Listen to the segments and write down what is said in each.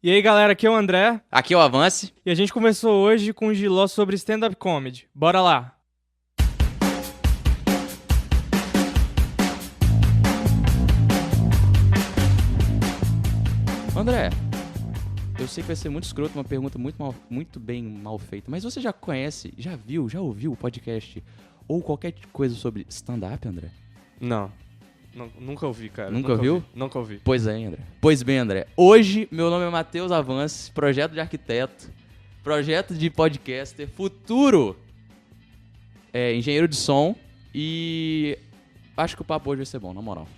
E aí, galera, aqui é o André. Aqui é o Avance. E a gente começou hoje com um giló sobre stand-up comedy. Bora lá! André, eu sei que vai ser muito escroto, uma pergunta muito bem mal feita, mas você já conhece, já viu, já ouviu o podcast ou qualquer coisa sobre stand-up, André? Não, nunca ouvi, cara. Nunca ouviu? Nunca ouvi. Pois bem, André. Hoje, meu nome é Matheus Avance, projeto de arquiteto, projeto de podcaster, futuro engenheiro de som e acho que o papo hoje vai ser bom, na moral.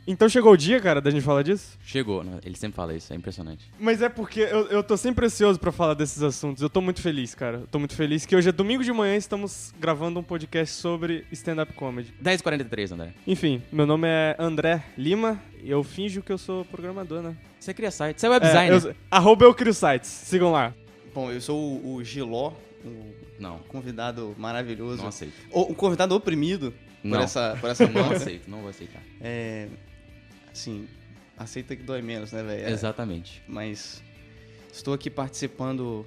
Então chegou o dia, cara, da gente falar disso? Chegou, né? Ele sempre fala isso, é impressionante. Mas é porque eu tô sempre ansioso pra falar desses assuntos. Eu tô muito feliz, cara. Eu tô muito feliz que hoje é domingo de manhã e estamos gravando um podcast sobre stand-up comedy. 10h43, André. Enfim, meu nome é André Lima e eu finjo que eu sou programador, né? Você cria site, você é web designer. Eu crio sites, sigam lá. Bom, eu sou o Giló, Não, convidado maravilhoso. não aceito. O convidado oprimido Não. por essa Não moça. aceito, não vou aceitar. Assim, aceita que dói menos, né, velho? Exatamente. Mas estou aqui participando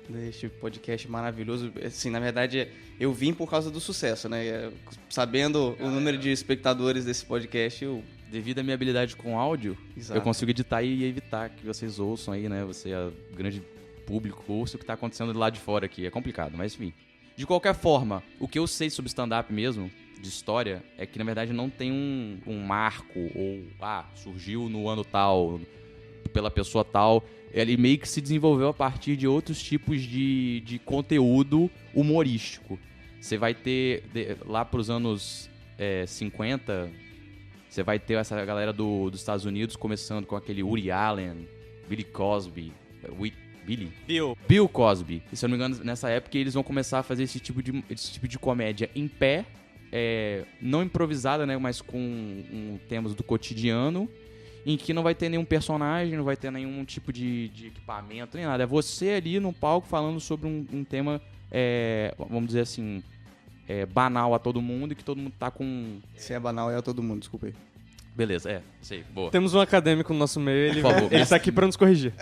deste podcast maravilhoso. Assim, na verdade, eu vim por causa do sucesso, né? Sabendo o número de espectadores desse podcast, Devido à minha habilidade com áudio, Exato. eu consigo editar e evitar que vocês ouçam aí, né? Você, grande público, ouça o que tá acontecendo do lado de fora aqui. É complicado, mas enfim. De qualquer forma, o que eu sei sobre stand-up mesmo, de história, é que na verdade não tem um marco ou, surgiu no ano tal, pela pessoa tal. Ele meio que se desenvolveu a partir de outros tipos de conteúdo humorístico. Você vai ter, lá pros anos 50, você vai ter essa galera dos Estados Unidos começando com aquele Woody Allen, Billy Cosby, Bill Cosby. E se eu não me engano, nessa época eles vão começar a fazer esse tipo de comédia em pé, não improvisada, né, mas com temas do cotidiano, em que não vai ter nenhum personagem, não vai ter nenhum tipo de equipamento, nem nada. É você ali no palco falando sobre um tema, vamos dizer assim, banal a todo mundo e que todo mundo tá com... se é banal, é a todo mundo, desculpa aí. Beleza, sei, boa. Temos um acadêmico no nosso meio, ele Por favor, tá aqui pra nos corrigir.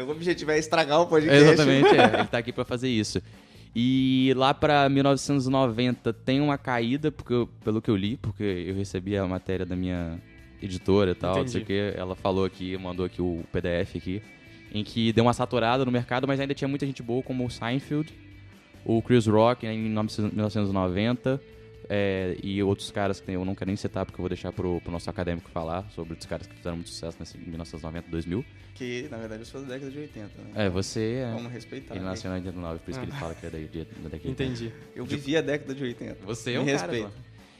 O objetivo é estragar o podcast. Exatamente, ele tá aqui pra fazer isso. E lá pra 1990 tem uma caída, pelo que eu li, porque eu recebi a matéria da minha editora e tal, não sei o que, ela falou aqui, mandou aqui o PDF aqui, em que deu uma saturada no mercado, mas ainda tinha muita gente boa, como o Seinfeld, o Chris Rock em 1990, e outros caras que eu não quero nem citar, porque eu vou deixar pro nosso acadêmico falar sobre os caras que fizeram muito sucesso em 1990, 2000. Que, na verdade, eu sou da década de 80, né? Você Vamos respeitar. Ele né? nasceu em 89, por isso que ele fala que é daqui. Entendi. Eu vivi a década de 80. Você é Me um cara, respeita. pô.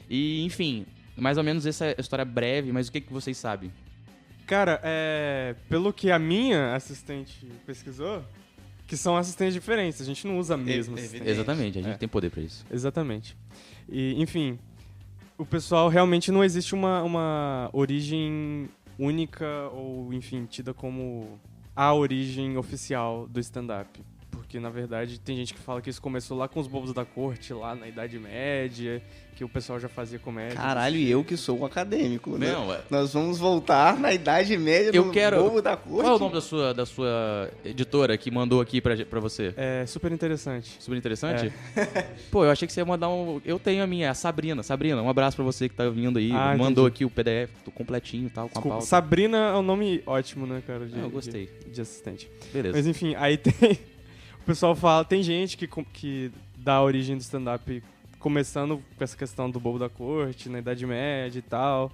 E, enfim, mais ou menos essa é a história breve, mas o que vocês sabem? Cara, pelo que a minha assistente pesquisou, que são assistentes diferentes, a gente não usa a mesma assistente. Exatamente, a gente tem poder pra isso. Exatamente. E, enfim, o pessoal realmente não existe uma origem única ou, enfim, tida como a origem oficial do stand-up. Porque, na verdade, tem gente que fala que isso começou lá com os bobos da corte, lá na Idade Média, que o pessoal já fazia comédia. Caralho, e eu que sou um acadêmico, né? Não, Nós vamos voltar na Idade Média Eu no quero- bobo da corte. Qual é o nome da sua editora que mandou aqui pra você? É super interessante. Super interessante? Pô, eu achei que você ia mandar Eu tenho a minha, a Sabrina. Sabrina, um abraço pra você que tá vindo aí. Mandou Entendi. aqui o PDF, tô completinho e tal, com a Desculpa, pauta. Sabrina é um nome ótimo, né, cara? Eu gostei. De assistente. Beleza. Mas enfim, aí tem... O pessoal fala... Tem gente que dá a origem do stand-up começando com essa questão do bobo da corte, na Idade Média e tal.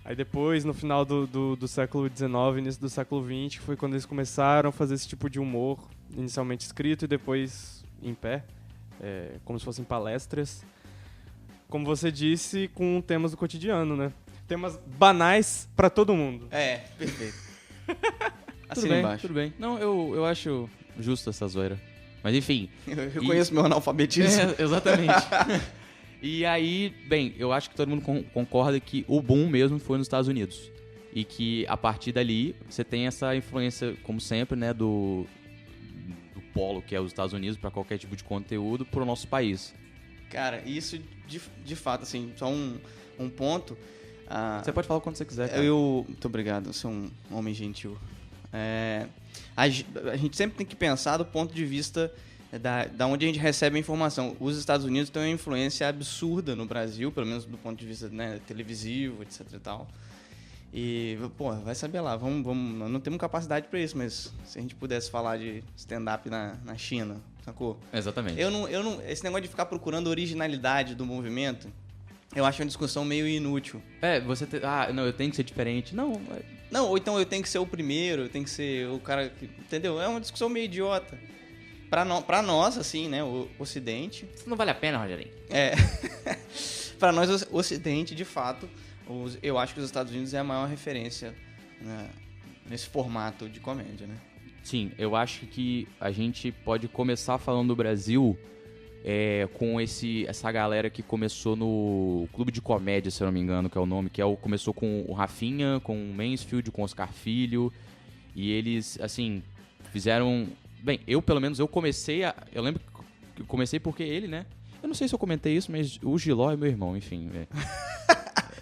Aí depois, no final do século XIX, início do século XX, foi quando eles começaram a fazer esse tipo de humor, inicialmente escrito e depois em pé, como se fossem palestras. Como você disse, com temas do cotidiano, né? Temas banais pra todo mundo. Perfeito. Tudo bem. Não, eu acho justo essa zoeira. Mas enfim. Eu conheço meu analfabetismo. Exatamente. E aí, bem, eu acho que todo mundo concorda que o boom mesmo foi nos Estados Unidos. E que a partir dali você tem essa influência, como sempre, né, do polo que é os Estados Unidos para qualquer tipo de conteúdo pro nosso país. Cara, isso de fato, assim, só um ponto. Você pode falar quando você quiser, cara. Muito obrigado, você é um homem gentil. A gente sempre tem que pensar do ponto de vista da onde a gente recebe a informação. Os Estados Unidos têm uma influência absurda no Brasil, pelo menos do ponto de vista, né, televisivo, etc e tal. E, pô, vai saber lá, não temos capacidade para isso, mas se a gente pudesse falar de stand-up na China, sacou? Exatamente. Esse negócio de ficar procurando originalidade do movimento, eu acho uma discussão meio inútil. Não, eu tenho que ser diferente. Não, ou então eu tenho que ser o primeiro, eu tenho que ser o cara que... Entendeu? É uma discussão meio idiota. Pra nós, assim, né, o Ocidente... Isso não vale a pena, Rogerinho. Pra nós, o Ocidente, de fato, eu acho que os Estados Unidos é a maior referência, né, nesse formato de comédia, né? Sim, eu acho que a gente pode começar falando do Brasil com essa galera que começou no Clube de Comédia, se eu não me engano, que é o nome, começou com o Rafinha, com o Mansfield, com o Oscar Filho, e eles, assim, fizeram... Bem, pelo menos, eu lembro que eu comecei porque ele, né? Eu não sei se eu comentei isso, mas o Giló é meu irmão, enfim.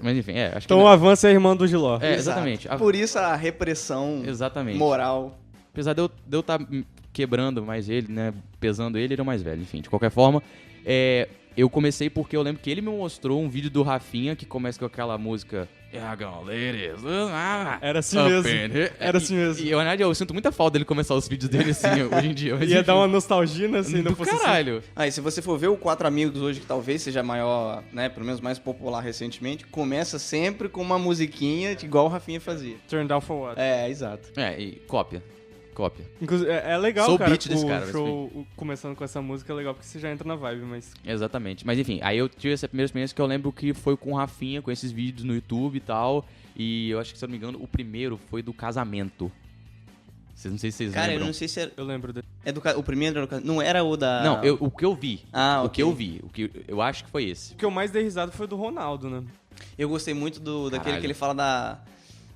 Mas enfim, acho que... Então o Avanço é irmão do Giló. Exatamente. Por isso a repressão moral. Apesar de eu estar quebrando mais ele, né? Pesando ele, ele é o mais velho. Enfim, de qualquer forma, eu comecei porque eu lembro que ele me mostrou um vídeo do Rafinha que começa com aquela música... Era assim mesmo. Era assim mesmo. E na verdade eu sinto muita falta dele começar os vídeos dele assim, hoje em dia. Ia dar uma nostalgia, né? Se não fosse caralho. Assim. E se você for ver o Quatro Amigos hoje, que talvez seja maior, né? Pelo menos mais popular recentemente, começa sempre com uma musiquinha igual o Rafinha fazia. Turn Down For What. Exato. E cópia. Inclusive, é legal, Sou cara, beat desse cara, o show começando com essa música é legal, porque você já entra na vibe, mas... Exatamente. Mas enfim, aí eu tive essa primeira experiência que eu lembro que foi com o Rafinha, com esses vídeos no YouTube e tal, e eu acho que, se eu não me engano, o primeiro foi do casamento. Não sei se vocês lembram. Cara, eu não sei se era... Eu lembro dele. O primeiro era do casamento? Não era o da... Não, o que eu vi. O que eu vi. O que eu acho que foi esse. O que eu mais dei risada foi do Ronaldo, né? Eu gostei muito daquele que ele fala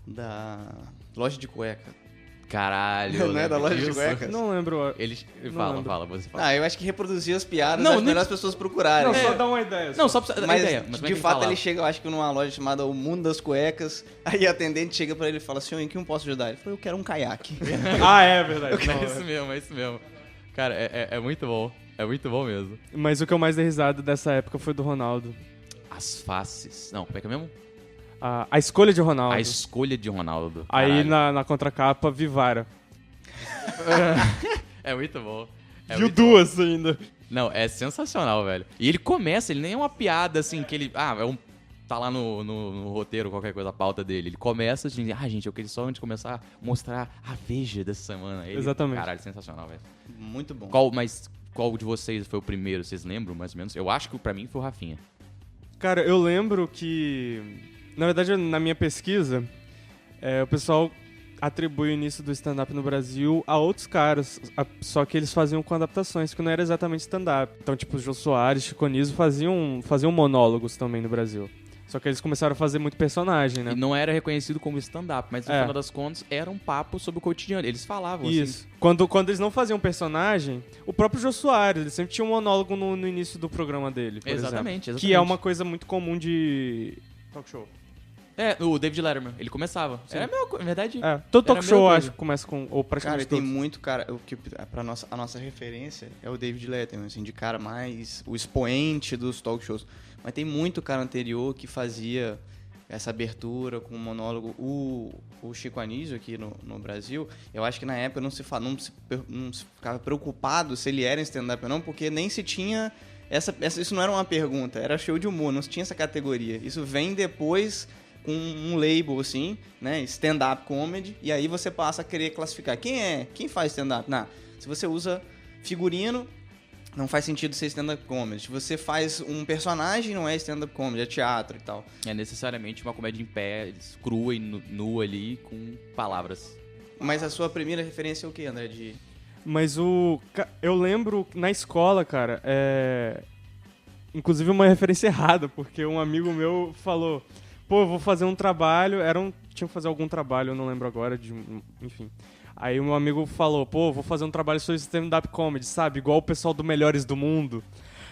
da loja de cueca. Caralho. Não é da loja de cuecas? Não lembro. Fala, você fala. Eu acho que reproduzir as piadas é melhor as pessoas procurarem. Não, só dá uma ideia. Não, só pra dar ideia. Mas de fato ele chega, eu acho que numa loja chamada O Mundo das Cuecas, aí a atendente chega pra ele e fala: senhor, em que eu posso ajudar? Ele falou: eu quero um caiaque. É verdade. É isso mesmo. Cara, é muito bom. É muito bom mesmo. Mas o que eu mais dei risada dessa época foi do Ronaldo. As faces. Não, como é que é mesmo? A escolha de Ronaldo. A escolha de Ronaldo. Aí na contracapa, Vivara. É muito bom. Viu duas ainda. Não, é sensacional, velho. E ele começa, ele nem é uma piada assim, que ele... tá lá no roteiro, qualquer coisa, a pauta dele. Ele começa assim, gente, eu queria só antes de começar a mostrar a Veja dessa semana. Exatamente. Caralho, sensacional, velho. Muito bom. Qual de vocês foi o primeiro? Vocês lembram, mais ou menos? Eu acho que pra mim foi o Rafinha. Cara, eu lembro que... Na verdade, na minha pesquisa, o pessoal atribui o início do stand-up no Brasil a outros caras, só que eles faziam com adaptações, que não era exatamente stand-up. Então, tipo, o Jô Soares, Chico Anísio faziam monólogos também no Brasil. Só que eles começaram a fazer muito personagem, né? E não era reconhecido como stand-up, mas no final das contas era um papo sobre o cotidiano. Eles falavam isso. Assim. Quando eles não faziam personagem, o próprio Jô Soares, ele sempre tinha um monólogo no início do programa dele, por exatamente. Que é uma coisa muito comum de talk show. O David Letterman, ele começava. Era a mesma coisa, na verdade. Todo talk show, acho que começa com... Ou praticamente tem muito cara... A nossa referência é o David Letterman, assim, de cara mais... O expoente dos talk shows. Mas tem muito cara anterior que fazia essa abertura com um monólogo. O Chico Anísio aqui no Brasil, eu acho que na época não se ficava preocupado se ele era stand-up ou não, porque nem se tinha... Isso não era uma pergunta, era show de humor, não se tinha essa categoria. Isso vem depois... com um label, assim, né, stand-up comedy, e aí você passa a querer classificar. Quem faz stand-up? Se você usa figurino, não faz sentido ser stand-up comedy. Se você faz um personagem, não é stand-up comedy, é teatro e tal. É necessariamente uma comédia em pé, crua e nua ali, com palavras. Mas a sua primeira referência é o quê, André? Mas eu lembro, na escola, cara, inclusive uma referência errada, porque um amigo meu falou... Pô, eu vou fazer um trabalho, tinha que fazer algum trabalho, eu não lembro agora, enfim. Aí o meu amigo falou, pô, vou fazer um trabalho sobre stand-up comedy, sabe? Igual o pessoal do Melhores do Mundo.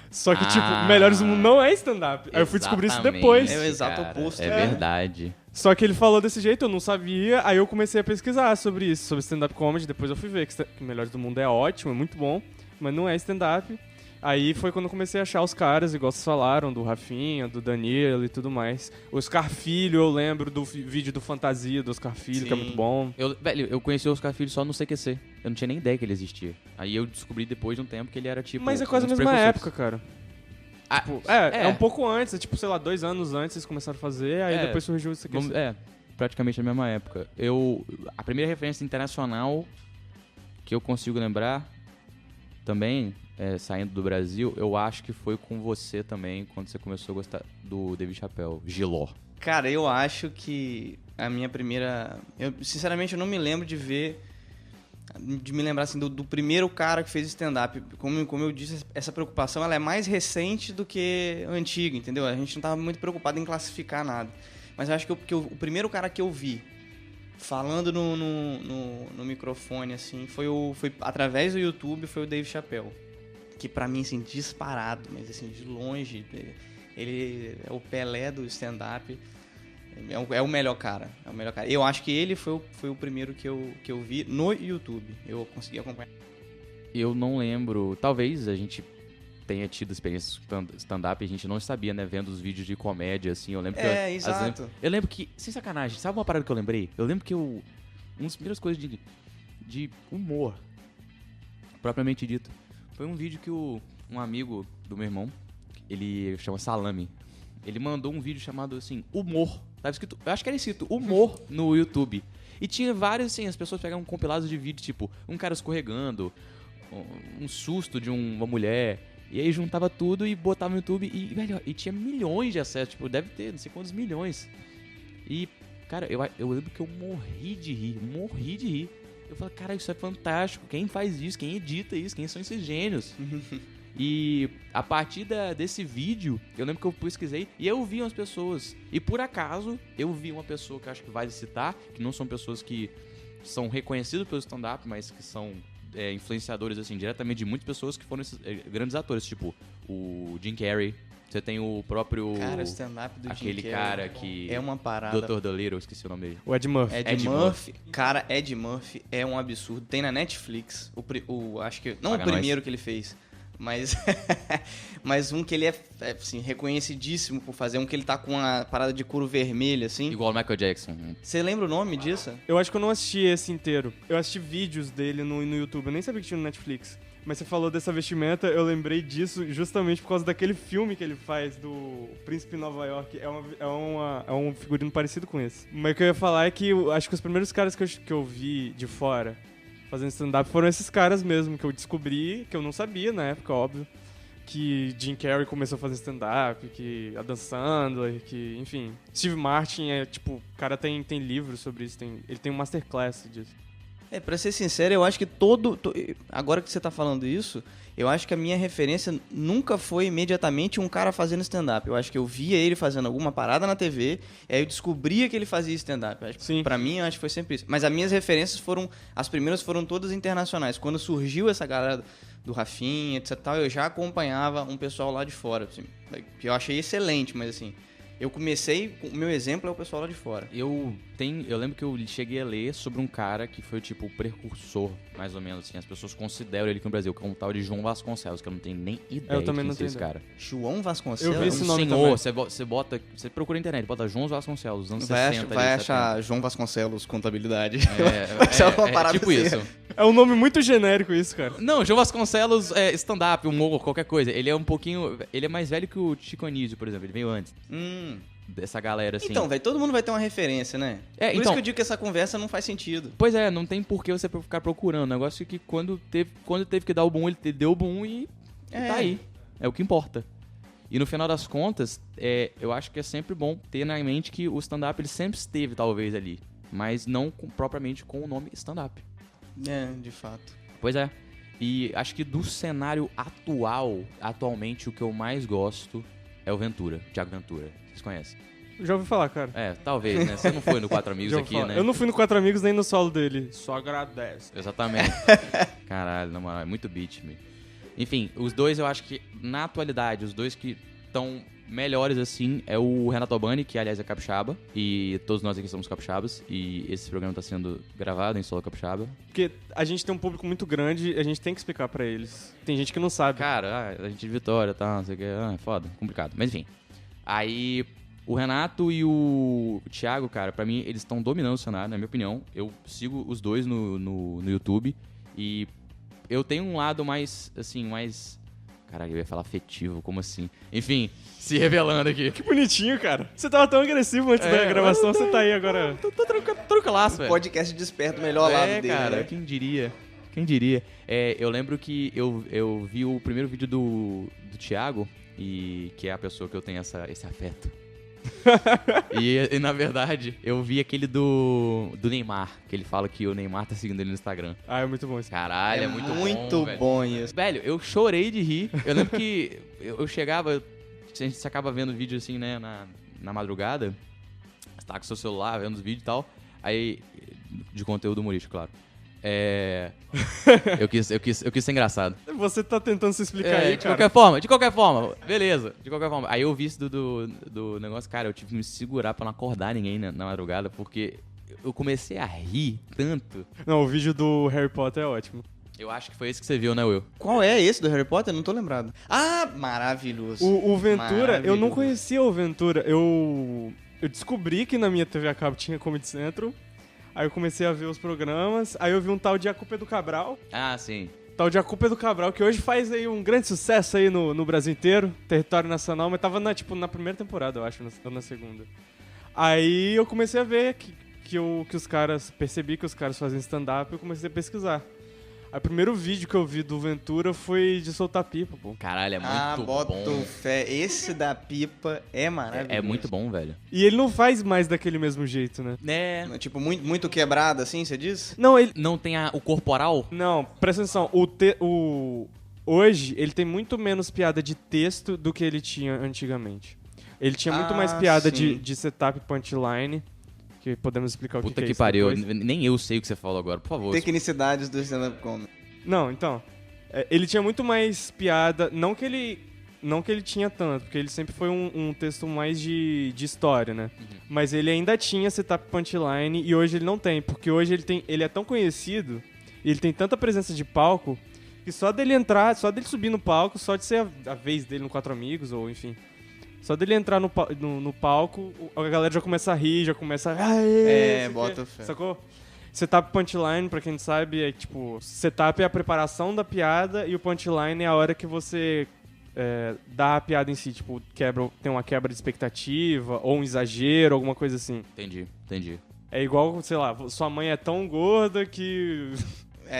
Só que, tipo, Melhores do Mundo não é stand-up. Aí eu fui descobrir isso depois. É o exato cara, oposto. É verdade. Só que ele falou desse jeito, eu não sabia, aí eu comecei a pesquisar sobre isso, sobre stand-up comedy, depois eu fui ver que Melhores do Mundo é ótimo, é muito bom, mas não é stand-up. Aí foi quando eu comecei a achar os caras, igual vocês falaram, do Rafinha, do Danilo e tudo mais. O Oscar Filho, eu lembro do vídeo do Fantasia do Oscar Filho, que é muito bom. Eu conheci o Oscar Filho só no CQC. Eu não tinha nem ideia que ele existia. Aí eu descobri depois de um tempo que ele era tipo... Mas é quase a um dos mesma precursores. época, cara. Ah, Tipo, é um pouco antes, é tipo, sei lá, 2 anos antes eles começaram a fazer, aí depois surgiu isso aqui. Praticamente na mesma época. A primeira referência internacional que eu consigo lembrar, também, saindo do Brasil, eu acho que foi com você também, quando você começou a gostar do David Chappelle, Giló. Cara, eu acho que a minha primeira... sinceramente, eu não me lembro de me lembrar assim, do primeiro cara que fez stand-up. Como eu disse, essa preocupação ela é mais recente do que antiga, entendeu? A gente não estava muito preocupado em classificar nada. Mas eu acho que o primeiro cara que eu vi falando no microfone, assim, foi através do YouTube, foi o Dave Chappelle. Que pra mim, assim, disparado, mas assim, de longe, ele é o Pelé do stand-up. É o melhor cara. É o melhor cara. Eu acho que ele foi o primeiro que eu vi no YouTube. Eu consegui acompanhar. Eu não lembro. Talvez a gente tenha tido experiência stand-up e a gente não sabia, né? Vendo os vídeos de comédia, assim. Eu lembro que... exato. Eu lembro que... Sem sacanagem. Sabe uma parada que eu lembrei? Eu lembro que uma das primeiras coisas de humor, propriamente dito, foi um vídeo que um amigo do meu irmão, ele chama Salame, ele mandou um vídeo chamado, assim, Humor. Tava escrito, eu acho que era escrito Humor no YouTube. E tinha vários, assim, as pessoas pegavam compilados de vídeo, tipo, um cara escorregando, um susto de uma mulher. E aí juntava tudo e botava no YouTube e tinha milhões de acessos, tipo, deve ter não sei quantos milhões. E, cara, eu lembro que eu morri de rir. Eu falei, cara, isso é fantástico, quem faz isso, quem edita isso, quem são esses gênios? E a partir desse vídeo, eu lembro que eu pesquisei e eu vi umas pessoas. E por acaso, eu vi uma pessoa que eu acho que vale citar, que não são pessoas que são reconhecidas pelo stand-up, mas que são influenciadores, assim, diretamente de muitas pessoas que foram esses grandes atores, tipo o Jim Carrey. Você tem o próprio... Cara, o stand-up do aquele Jim cara Carrey que... é uma parada. Dr. Dolittle, esqueci o nome dele. O Ed Murphy. Ed Murphy. Cara, Ed Murphy é um absurdo. Tem na Netflix. Acho que... Não Paga o primeiro nós. que ele fez. Mas um que ele é assim, reconhecidíssimo por fazer. Um que ele tá com uma parada de couro vermelho, assim. Igual o Michael Jackson. Você lembra o nome disso? Eu acho que eu não assisti esse inteiro. Eu assisti vídeos dele no YouTube, eu nem sabia que tinha no Netflix. Mas você falou dessa vestimenta, eu lembrei disso justamente por causa daquele filme que ele faz do Príncipe em Nova York. É um figurino parecido com esse. Mas o que eu ia falar é que acho que os primeiros caras que eu vi de fora fazendo stand-up foram esses caras mesmo, que eu descobri, que eu não sabia na época, óbvio. Que Jim Carrey começou a fazer stand-up, que Adam Sandler, que, enfim. Steve Martin o cara tem livros sobre isso, ele tem um masterclass disso. Pra ser sincero, eu acho que agora que você tá falando isso, eu acho que a minha referência nunca foi imediatamente um cara fazendo stand-up. Eu acho que eu via ele fazendo alguma parada na TV, e aí eu descobria que ele fazia stand-up. Sim. Pra mim, eu acho que foi sempre isso. Mas as minhas referências as primeiras foram todas internacionais. Quando surgiu essa galera do Rafinha, etc, eu já acompanhava um pessoal lá de fora, assim, que eu achei excelente, mas assim... Eu comecei, o meu exemplo é o pessoal lá de fora. Eu lembro que eu cheguei a ler sobre um cara que foi tipo o precursor, mais ou menos assim. As pessoas consideram ele aqui no Brasil, que é um tal de João Vasconcelos, que eu não tenho nem ideia Eu também de não quem tenho esse cara. João Vasconcelos? Eu vi esse Um nome senhor, também. você procura na internet, bota João Vasconcelos, anos 60. Vai ali, achar João Vasconcelos Contabilidade. É, uma parada tipo assim. isso. É um nome muito genérico isso, cara. Não, João Vasconcelos é stand-up, humor, qualquer coisa. Ele é um pouquinho... Ele é mais velho que o Chico Anísio, por exemplo. Ele veio antes. Dessa galera, assim. Então, velho, todo mundo vai ter uma referência, né? Por isso que eu digo que essa conversa não faz sentido. Pois é, não tem por que você ficar procurando. O negócio é que quando teve que dar o boom, ele deu o boom e tá aí. É o que importa. E no final das contas, eu acho que é sempre bom ter na mente que o stand-up ele sempre esteve, talvez, ali. Mas não propriamente com o nome stand-up. De fato. Pois é. E acho que do cenário atualmente, o que eu mais gosto é o Ventura, Thiago Ventura. Vocês conhecem? Já ouvi falar, cara. Talvez, né? Você não foi no Quatro Amigos aqui, né? Eu não fui no Quatro Amigos nem no solo dele. Só agradece. Exatamente. Caralho, na moral, é muito beat, meu. Enfim, os dois eu acho que, na atualidade, os dois que estão melhores, assim, é o Renato Albani, que aliás é capixaba, e todos nós aqui somos capixabas, e esse programa tá sendo gravado em solo capixaba. Porque a gente tem um público muito grande e a gente tem que explicar pra eles. Tem gente que não sabe. Cara, a gente de Vitória, tá, não sei o que, é foda, complicado. Mas enfim, aí o Renato e o Thiago, cara, pra mim, eles estão dominando o cenário, na minha opinião. Eu sigo os dois no YouTube, e eu tenho um lado mais, assim, mais... Caralho, eu ia falar afetivo, como assim? Enfim, se revelando aqui. Que bonitinho, cara. Você tava tão agressivo antes da gravação, você tá aí agora. Tô tranquilaço, velho. Podcast desperta o melhor lado dele, cara, né? quem diria? Quem diria? Eu lembro que eu vi o primeiro vídeo do Thiago, e que é a pessoa que eu tenho esse afeto. e na verdade, eu vi aquele do Neymar, que ele fala que o Neymar tá seguindo ele no Instagram. Ah, é muito bom isso. Caralho, é muito bom, bom isso. Velho, eu chorei de rir. Eu lembro que eu chegava... A gente acaba vendo vídeo assim, né, na madrugada. Você tá com seu celular, vendo os vídeos e tal. Aí... De conteúdo humorístico, claro. Eu quis ser engraçado. Você tá tentando se explicar aí, de cara. qualquer forma, beleza, de qualquer forma. Aí eu vi isso do negócio, cara, eu tive que me segurar pra não acordar ninguém na madrugada, porque eu comecei a rir tanto. Não, o vídeo do Harry Potter é ótimo. Eu acho que foi esse que você viu, né, Will? Qual é esse do Harry Potter? Não tô lembrado. Ah, maravilhoso. O Ventura, eu não Maravilhoso. conhecia o Ventura. Eu descobri que na minha TV a cabo tinha Comedy Central. Aí eu comecei a ver os programas. Aí eu vi um tal de A Culpa é do Cabral. Ah, sim. Tal de A Culpa é do Cabral, que hoje faz aí um grande sucesso aí no Brasil inteiro. Território nacional, mas tava na primeira temporada, eu acho, ou na segunda. Aí eu comecei a ver que os caras... Percebi que os caras fazem stand-up e eu comecei a pesquisar. Aí o primeiro vídeo que eu vi do Ventura foi de soltar pipa, pô. Caralho, é muito boto bom. fé. Esse da pipa é maravilhoso. É muito bom, velho. E ele não faz mais daquele mesmo jeito, né? Tipo, muito quebrado assim, você diz? Não, ele... Não tem o corporal? Não, presta atenção. Hoje, ele tem muito menos piada de texto do que ele tinha antigamente. Ele tinha muito mais piada sim. de setup punchline, que podemos explicar o Puta que é que isso pariu, depois. nem eu sei o que você falou agora, por favor. Tecnicidades do stand-up comedy. Não, então... ele tinha muito mais piada... Não que ele tinha tanto, porque ele sempre foi um texto mais de história, né? Mas ele ainda tinha setup punchline e hoje ele não tem, porque hoje ele é tão conhecido e ele tem tanta presença de palco que só dele entrar, só dele subir no palco, só de ser a vez dele no Quatro Amigos, ou enfim... Só dele entrar no palco, a galera já começa a rir, já começa a... bota fé. Sacou? Setup punchline, pra quem não sabe, é tipo... Setup é a preparação da piada e o punchline é a hora que você dá a piada em si. Tipo, tem uma quebra de expectativa, ou um exagero, alguma coisa assim. Entendi. É igual, sei lá, sua mãe é tão gorda que...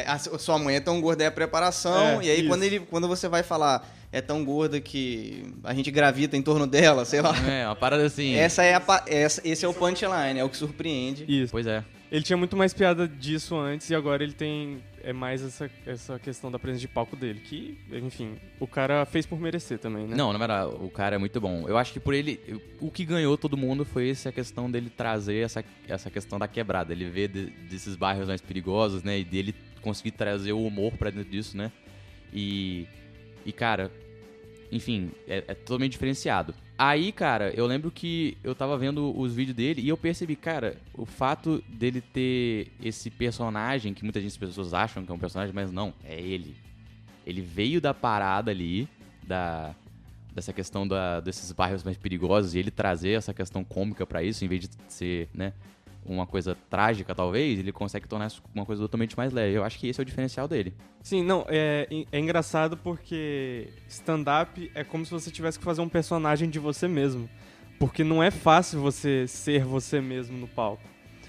A sua mãe é tão gorda, é a preparação. E aí, isso. quando você vai falar é tão gorda que a gente gravita em torno dela, sei lá. Uma parada assim. Esse é o punchline, é o que surpreende. Isso. Pois é. Ele tinha muito mais piada disso antes e agora ele tem mais essa questão da presença de palco dele. Que, enfim, o cara fez por merecer também, né? Não, na verdade, o cara é muito bom. Eu acho que por ele, o que ganhou todo mundo foi essa questão dele trazer essa questão da quebrada. Ele vê desses bairros mais perigosos, né? E dele conseguir trazer o humor pra dentro disso, né? E cara, enfim, é totalmente diferenciado. Aí, cara, eu lembro que eu tava vendo os vídeos dele e eu percebi, cara, o fato dele ter esse personagem, que muitas pessoas acham que é um personagem, mas não, é ele. Ele veio da parada ali, dessa questão desses bairros mais perigosos, e ele trazer essa questão cômica pra isso, em vez de ser, né, uma coisa trágica, talvez, ele consegue tornar isso uma coisa totalmente mais leve. Eu acho que esse é o diferencial dele. Sim, não, é engraçado porque stand-up é como se você tivesse que fazer um personagem de você mesmo. Porque não é fácil você ser você mesmo no palco.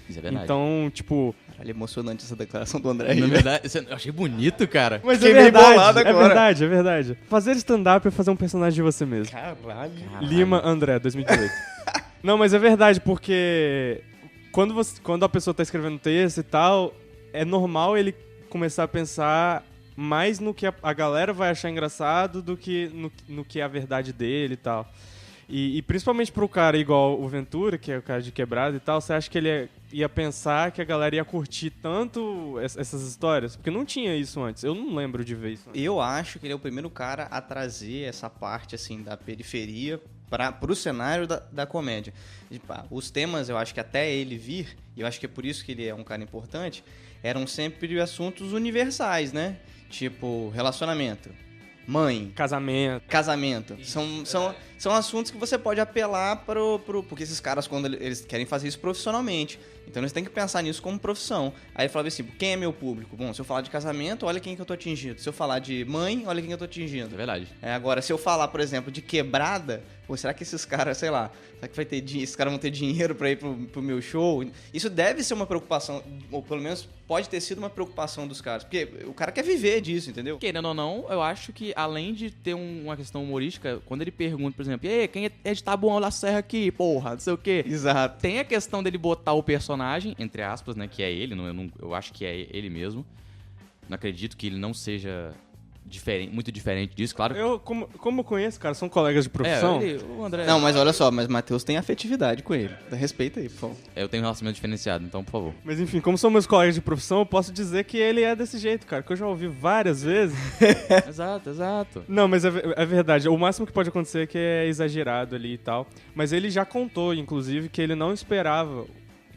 Isso é verdade. Então, tipo... Caralho, emocionante essa declaração do André. Na verdade, eu achei bonito, cara. Mas Fiquei é meio verdade, bolado agora. é verdade. Fazer stand-up é fazer um personagem de você mesmo. Caralho. Lima André, 2018. Não, mas é verdade, porque... Quando a pessoa tá escrevendo texto e tal, é normal ele começar a pensar mais no que a galera vai achar engraçado do que no que é a verdade dele e tal. E principalmente pro cara igual o Ventura, que é o cara de quebrada e tal, você acha que ele ia pensar que a galera ia curtir tanto essas histórias? Porque não tinha isso antes, eu não lembro de ver isso antes. Eu acho que ele é o primeiro cara a trazer essa parte, assim, da periferia pro cenário da comédia. Os temas, eu acho que até ele vir, e eu acho que é por isso que ele é um cara importante, eram sempre assuntos universais, né? Tipo, relacionamento, mãe, Casamento. São assuntos que você pode apelar porque esses caras, quando eles querem fazer isso profissionalmente, então eles têm que pensar nisso como profissão. Aí ele falava assim, quem é meu público? Bom, se eu falar de casamento, olha quem que eu tô atingindo. Se eu falar de mãe, olha quem que eu tô atingindo. É verdade. Agora, se eu falar, por exemplo, de quebrada, pô, será que esses caras, sei lá, será que esses caras vão ter dinheiro pra ir pro meu show? Isso deve ser uma preocupação, ou pelo menos pode ter sido uma preocupação dos caras, porque o cara quer viver disso, entendeu? Querendo ou não, eu acho que além de ter uma questão humorística, quando ele pergunta, por exemplo, e aí, quem é de Taboão da Serra aqui, porra, não sei o quê. Exato. Tem a questão dele botar o personagem, entre aspas, né, que é ele, eu acho que é ele mesmo. Não acredito que ele não seja muito diferente disso, claro. Como eu conheço, cara, são colegas de profissão. O André... Não, mas olha só, mas Matheus tem afetividade com ele. Respeita aí, por favor. Eu tenho um relacionamento diferenciado, então, por favor. Mas enfim, como são meus colegas de profissão, eu posso dizer que ele é desse jeito, cara, que eu já ouvi várias vezes. Exato. Não, mas é verdade. O máximo que pode acontecer é que é exagerado ali e tal. Mas ele já contou, inclusive, que ele não esperava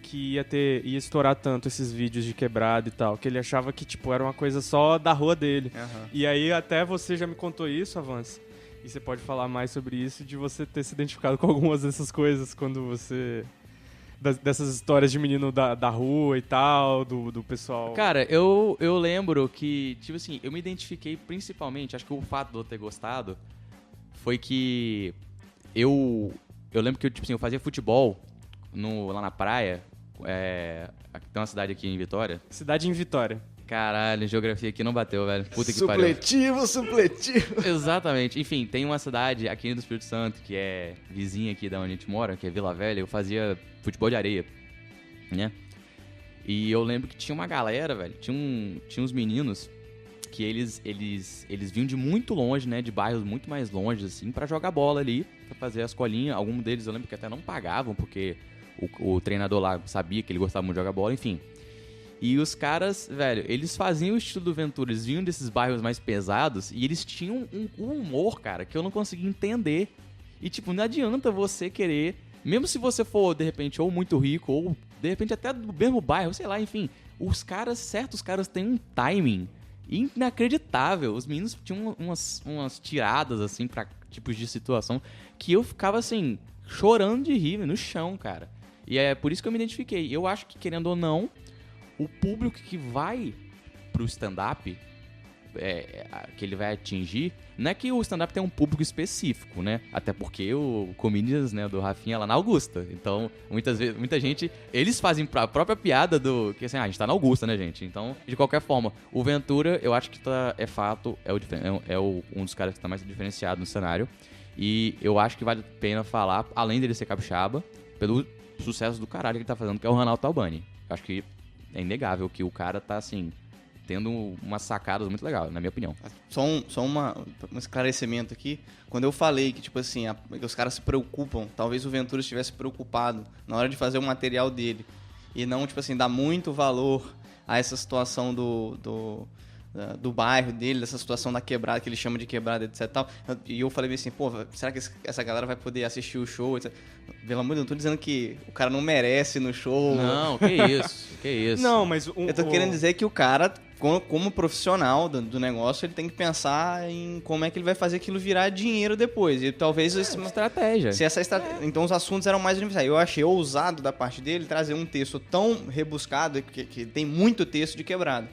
que ia estourar tanto esses vídeos de quebrado e tal, que ele achava que, tipo, era uma coisa só da rua dele. Uhum. E aí até você já me contou isso, Avance, e você pode falar mais sobre isso, de você ter se identificado com algumas dessas coisas quando você... dessas histórias de menino da rua e tal, do pessoal... Cara, eu lembro que, tipo assim, eu me identifiquei principalmente, acho que o fato de eu ter gostado foi que eu lembro que eu fazia futebol lá na praia. Tem uma cidade aqui em Vitória. Cidade em Vitória. Caralho, geografia aqui não bateu, velho. Puta que pariu. Supletivo. Exatamente. Enfim, tem uma cidade aqui no Espírito Santo, que é vizinha aqui da onde a gente mora, que é Vila Velha. Eu fazia futebol de areia, né? E eu lembro que tinha uma galera, velho. Tinha uns meninos que eles vinham de muito longe, né? De bairros muito mais longe, assim, pra jogar bola ali, pra fazer as colinhas. Alguns deles eu lembro que até não pagavam, porque... O treinador lá sabia que ele gostava muito de jogar bola, enfim. E os caras, velho, eles faziam o estilo do Ventura, eles vinham desses bairros mais pesados e eles tinham um humor, cara, que eu não conseguia entender. E, tipo, não adianta você querer, mesmo se você for, de repente, ou muito rico, ou, de repente, até do mesmo bairro, sei lá, enfim. Certos caras têm um timing inacreditável. Os meninos tinham umas tiradas, assim, pra tipos de situação, que eu ficava, assim, chorando de rir, no chão, cara. E é por isso que eu me identifiquei. Eu acho que, querendo ou não, o público que vai pro stand-up, que ele vai atingir, não é que o stand-up tem um público específico, né? Até porque o Comedians, né, do Rafinha, é lá na Augusta. Então, muita gente, eles fazem a própria piada que assim, a gente tá na Augusta, né, gente? Então, de qualquer forma, o Ventura, eu acho que é fato, um dos caras que tá mais diferenciado no cenário. E eu acho que vale a pena falar, além dele ser capixaba, pelo sucesso do caralho que ele tá fazendo, que é o Ronaldo Albani. Eu acho que é inegável que o cara tá, assim, tendo umas sacadas muito legais, na minha opinião. Só um esclarecimento aqui. Quando eu falei que, tipo assim, que os caras se preocupam, talvez o Ventura estivesse preocupado na hora de fazer o material dele e não, tipo assim, dar muito valor a essa situação do bairro dele, dessa situação da quebrada, que ele chama de quebrada, etc. Tal. E eu falei assim, pô, será que essa galera vai poder assistir o show? Etc. Pelo amor de Deus, não tô dizendo que o cara não merece no show. Não, que isso. Não, mas... Eu tô querendo dizer que o cara, como profissional do negócio, ele tem que pensar em como é que ele vai fazer aquilo virar dinheiro depois. E talvez... uma estratégia. Se essa Então os assuntos eram mais universais. Eu achei ousado da parte dele trazer um texto tão rebuscado, que tem muito texto de quebrada.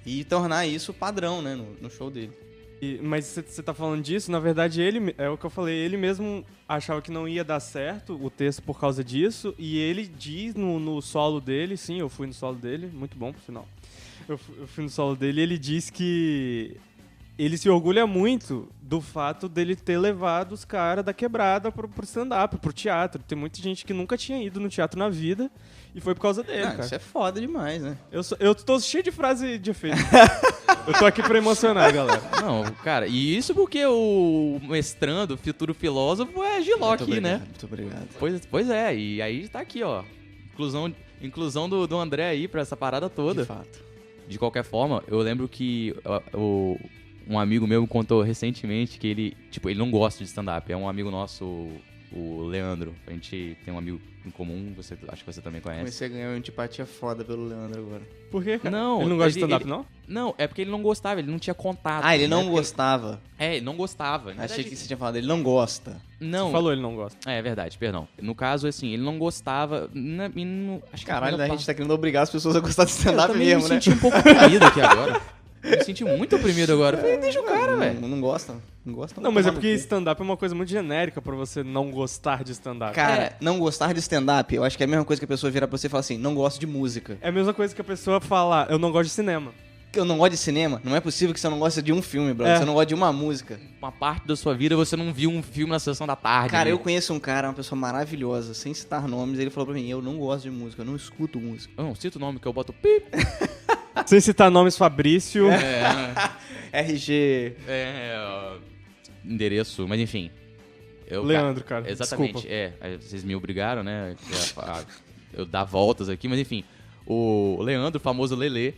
E tornar isso padrão, né, no show dele. Mas você tá falando disso, na verdade, é o que eu falei, ele mesmo achava que não ia dar certo o texto por causa disso, e ele diz no solo dele, sim, eu fui no solo dele, muito bom, por sinal. Eu fui no solo dele e ele diz que ele se orgulha muito do fato dele ter levado os caras da quebrada pro stand-up, pro teatro. Tem muita gente que nunca tinha ido no teatro na vida e foi por causa dele, cara. Isso é foda demais, né? Eu tô cheio de frase de efeito. Eu tô aqui pra emocionar, galera. Não, cara, e isso porque o mestrando, futuro filósofo, é Giló aqui, né? Muito obrigado. Pois é, e aí tá aqui, ó. Inclusão do André aí pra essa parada toda. De fato. De qualquer forma, eu lembro que um amigo meu me contou recentemente que ele não gosta de stand-up. É um amigo nosso, o Leandro. A gente tem um amigo em comum, acho que você também conhece. Comecei a ganhar uma antipatia foda pelo Leandro agora. Por quê, cara? Não, ele não gosta de stand-up, não? Não, é porque ele não gostava, ele não tinha contato. Ah, ele não né? gostava. É, ele não gostava. Na Achei verdade, que você tinha falado, ele não gosta. Não. Você falou ele não gosta. É verdade, perdão. No caso, assim, ele não gostava. Acho que Caralho, a gente tá querendo obrigar as pessoas a gostar de eu stand-up também mesmo, me né? senti um pouco oprimido aqui agora. Me senti muito oprimido agora. Eu falei, deixa o cara, velho. Não gosta. Não gosta. Não, mas é tomar no porque cu. stand-up é uma coisa muito genérica pra você não gostar de stand-up. Cara, não gostar de stand-up, eu acho que é a mesma coisa que a pessoa virar pra você e falar assim, não gosto de música. É a mesma coisa que a pessoa falar, eu não gosto de cinema. Eu não gosto de cinema, não é possível que você não goste de um filme, brother. É. Você não gosta de uma música. Uma parte da sua vida você não viu um filme na sessão da tarde. Cara, né? eu conheço um cara, uma pessoa maravilhosa, sem citar nomes, ele falou pra mim, eu não gosto de música, eu não escuto música. Não, cita o nome que eu boto pip. Sem citar nomes, Fabrício. RG... Endereço, mas enfim. Leandro, cara. Exatamente, Desculpa. aí vocês me obrigaram, né? Eu dar voltas aqui, mas enfim. O Leandro, o famoso Lelê,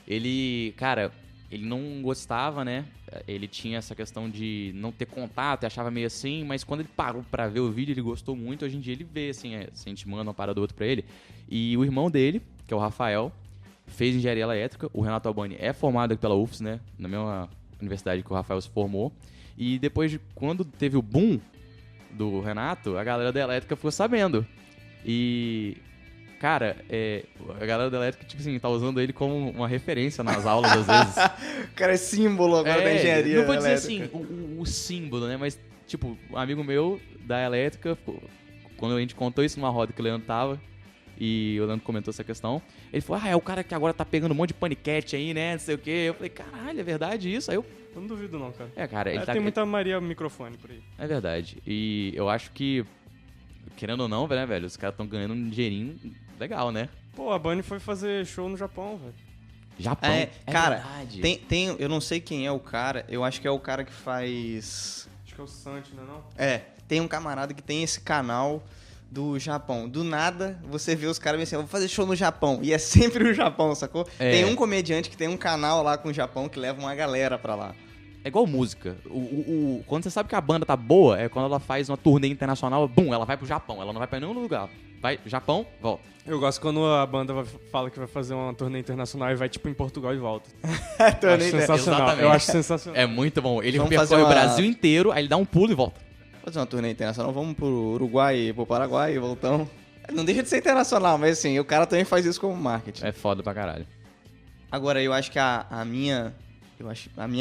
ele, cara, ele não gostava, né? Ele tinha essa questão de não ter contato, achava meio assim, mas quando ele parou pra ver o vídeo, ele gostou muito. Hoje em dia ele vê, assim, se a gente manda uma parada do outro pra ele. E o irmão dele, que é o Rafael, fez engenharia elétrica. O Renato Albani é formado pela UFS, né? Na mesma universidade que o Rafael se formou. E depois, quando teve o boom do Renato, a galera da elétrica ficou sabendo. E, cara, a galera da elétrica, tipo assim, tá usando ele como uma referência nas aulas, às vezes. O cara é símbolo agora da engenharia não vou dizer elétrica. assim, o símbolo, né? Mas, tipo, um amigo meu da elétrica, quando a gente contou isso numa roda que o Leandro tava, e o Leandro comentou essa questão, ele falou, é o cara que agora tá pegando um monte de paniquete aí, né? Não sei o quê. Eu falei, caralho, é verdade isso? Aí eu não duvido não, cara. Cara, ele tá... Tem muita Maria microfone por aí. É verdade. E eu acho que, querendo ou não, né, velho, os caras estão ganhando um dinheirinho legal, né? Pô, a Bunny foi fazer show no Japão, velho. Japão? Cara, verdade. tem... Eu não sei quem é o cara, eu acho que é o cara que faz... Acho que é o Santi, não é não? Tem um camarada que tem esse canal do Japão. Do nada, você vê os caras assim, eu vou fazer show no Japão. E é sempre o Japão, sacou? Tem um comediante que tem um canal lá com o Japão que leva uma galera pra lá. É igual música. Quando você sabe que a banda tá boa, é quando ela faz uma turnê internacional, ela vai pro Japão. Ela não vai pra nenhum lugar. Vai, Japão, volta. Eu gosto quando a banda fala que vai fazer uma turnê internacional e vai, tipo, em Portugal e volta. Eu acho sensacional. Exatamente. Eu acho sensacional. É muito bom. Ele Vamos percorre fazer o uma- Brasil inteiro, aí ele dá um pulo e volta. Fazer uma turnê internacional, vamos pro Uruguai, pro Paraguai e voltamos. Não deixa de ser internacional, mas assim, o cara também faz isso como marketing. É foda pra caralho. Agora, eu acho que a minha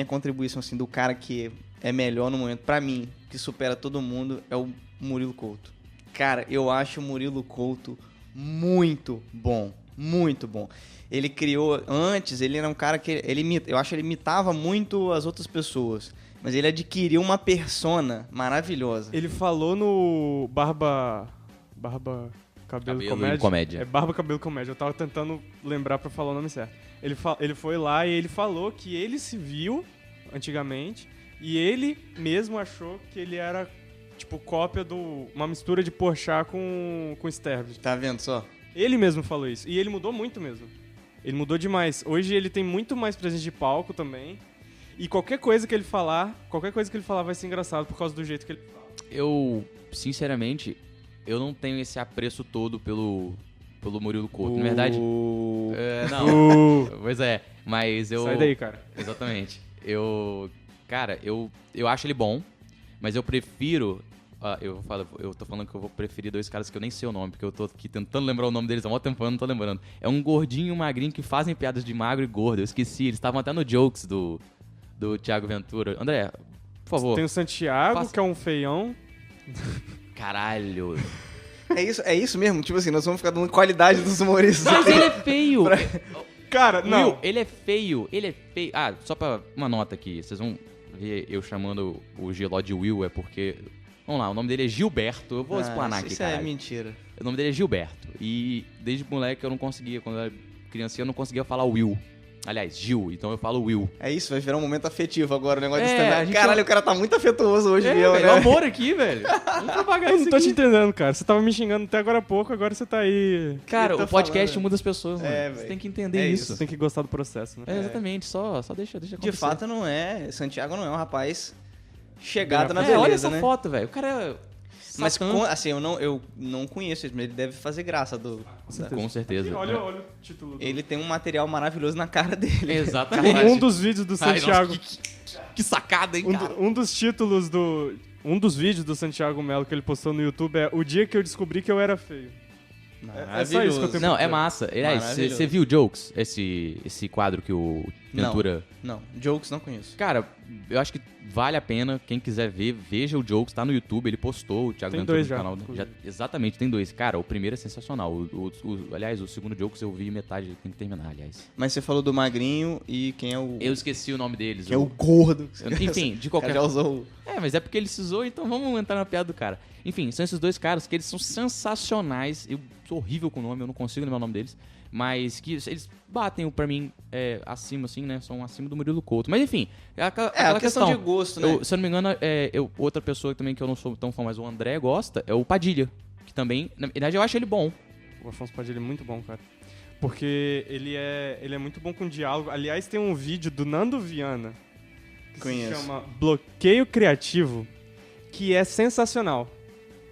contribuição, assim, do cara que é melhor no momento, pra mim, que supera todo mundo, é o Murilo Couto. Cara, eu acho o Murilo Couto muito bom. Muito bom. Ele criou... Antes, ele era um cara que... eu acho que ele imitava muito as outras pessoas. Mas ele adquiriu uma persona maravilhosa. Ele falou no Barba, Cabelo Cabelo e Comédia. Comédia. É Barba, Cabelo Comédia. Eu tava tentando lembrar pra falar o nome certo. Ele foi lá e ele falou que ele se viu antigamente e ele mesmo achou que ele era, tipo, cópia uma mistura de Porchat com Sterblit. Tá vendo só? Ele mesmo falou isso. E ele mudou muito mesmo. Ele mudou demais. Hoje ele tem muito mais presença de palco também. E qualquer coisa que ele falar vai ser engraçado por causa do jeito que ele fala. Eu, sinceramente, eu não tenho esse apreço todo pelo Murilo Couto. Na verdade... não. Pois é, mas eu... Sai daí, cara. Exatamente. Cara, eu acho ele bom, mas eu prefiro... eu tô falando que eu vou preferir dois caras que eu nem sei o nome, porque eu tô aqui tentando lembrar o nome deles há muito tempo, eu não tô lembrando. É um gordinho e um magrinho que fazem piadas de magro e gordo. Eu esqueci, eles estavam até no Jokes do Thiago Ventura. André, por favor. Tem o Santiago, que é um feião. Caralho. É isso mesmo? Tipo assim, nós vamos ficar dando qualidade dos humoristas. Mas ele é feio. Cara, não. Will, ele é feio. Ah, só pra uma nota aqui. Vocês vão ver eu chamando o Giló de Will, é porque... Vamos lá, o nome dele é Gilberto. Eu vou explanar aqui, Isso cara. é mentira. O nome dele é Gilberto. E desde moleque eu não conseguia, quando eu era criancinha, eu não conseguia falar Will. Aliás, Gil, então eu falo Will. É isso, vai virar um momento afetivo agora, o negócio É, de a stand-up. gente Caralho, o cara tá muito afetuoso hoje mesmo, velho, né? amor aqui, velho. Vamos propagar Eu isso não tô aqui. te entendendo, cara. Você tava me xingando até agora há pouco, agora você tá aí. Cara, Eu tô o podcast falando. muda as pessoas, mano. É, Você velho. tem que entender É isso. Você tem que gostar do processo, né? É, exatamente, só deixa acontecer. De fato não é, Santiago não é um rapaz chegado na olha beleza, essa né? foto, velho. O cara é... Mas, satã. assim, eu não conheço ele, mas ele deve fazer graça do... Com certeza. Olha o título. Ele tem um material maravilhoso na cara dele. Exatamente. Um dos vídeos do Ai, Santiago. nossa, que sacada, hein, cara? Um dos títulos do. Um dos vídeos do Santiago Melo que ele postou no YouTube é O Dia que eu descobri que eu era feio. É só isso que eu tenho Não, pra é dizer. massa. Aliás, Maravilhoso. você viu Jokes? Esse quadro que o Ventura... Não, Jokes não conheço. Cara, eu acho que vale a pena. Quem quiser ver, veja o Jokes. Tá no YouTube, ele postou. O Thiago Tem Ventura dois no já, canal. inclusive. Exatamente, tem dois. Cara, o primeiro é sensacional. Aliás, o segundo Jokes eu vi metade. Tem que terminar, aliás. Mas você falou do magrinho e quem é o... Eu esqueci o nome deles. Quem é o gordo. Enfim, de O cara qualquer já usou... mas é porque ele se zoou, então vamos entrar na piada do cara. Enfim, são esses dois caras que eles são sensacionais. Eu sou horrível com o nome, eu não consigo lembrar o nome deles. Mas que eles batem, pra mim, acima, assim, né? São acima do Murilo Couto. Mas enfim, aquela a questão de gosto, né? Se eu não me engano, outra pessoa também que eu não sou tão fã, mas o André gosta, é o Padilha. Que também, na verdade, eu acho ele bom. O Afonso Padilha é muito bom, cara. Porque ele é muito bom com diálogo. Aliás, tem um vídeo do Nando Viana que Conheço. se chama Bloqueio Criativo, que é sensacional.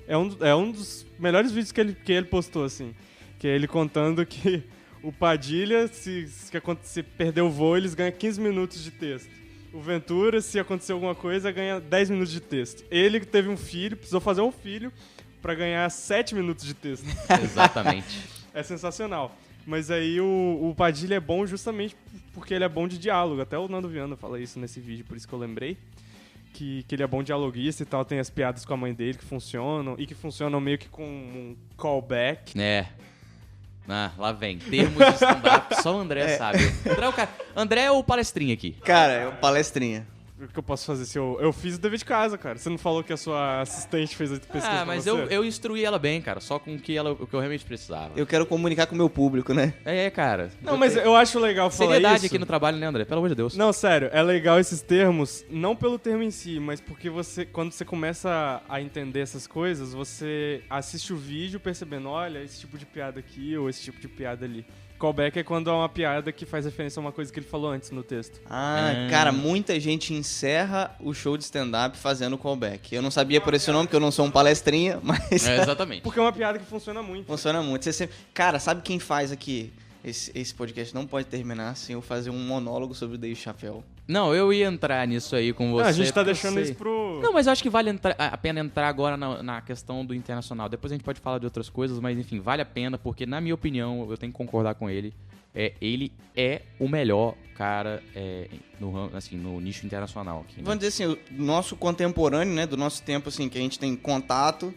É um dos melhores vídeos que ele postou, assim. Que é ele contando que o Padilha, se perder o voo, eles ganham 15 minutos de texto. O Ventura, se acontecer alguma coisa, ganha 10 minutos de texto. Ele teve um filho, precisou fazer um filho pra ganhar 7 minutos de texto. Exatamente. É sensacional. Mas aí o Padilha é bom justamente porque ele é bom de diálogo. Até o Nando Viana fala isso nesse vídeo, por isso que eu lembrei. Que ele é bom dialoguista e tal, tem as piadas com a mãe dele que funcionam. E que funcionam meio que com um callback. Ah, lá vem. Termos de stand-up, só o André sabe. André é o palestrinha aqui. Cara, é o palestrinha. O que eu posso fazer se eu fiz o dever de casa, cara? Você não falou que a sua assistente fez a pesquisa pra Mas você? eu instruí ela bem, cara. Só com o que eu realmente precisava. Eu quero comunicar com o meu público, né? Cara. Não, mas eu acho legal falar Seriedade isso. aqui no trabalho, né, André? Pelo amor de Deus. Não, sério, é legal esses termos, não pelo termo em si, mas porque quando você começa a entender essas coisas, você assiste o vídeo percebendo, olha, esse tipo de piada aqui ou esse tipo de piada ali. Callback é quando é uma piada que faz referência a uma coisa que ele falou antes no texto. Cara, muita gente encerra o show de stand-up fazendo callback. Eu não sabia por esse nome, porque eu não sou um palestrinha, mas Exatamente. Porque é uma piada que funciona muito. funciona muito. Cara, sabe quem faz aqui? Esse podcast não pode terminar sem eu fazer um monólogo sobre o Dave Chappelle. Não, eu ia entrar nisso aí com você. Não, a gente tá porque eu deixando sei. isso pro... Não, mas eu acho que vale a pena entrar agora na questão do internacional. Depois a gente pode falar de outras coisas, mas enfim, vale a pena, porque na minha opinião, eu tenho que concordar com ele. Ele é o melhor cara no nicho internacional. Aqui, né? Vamos dizer assim, o nosso contemporâneo, né? Do nosso tempo, assim, que a gente tem contato.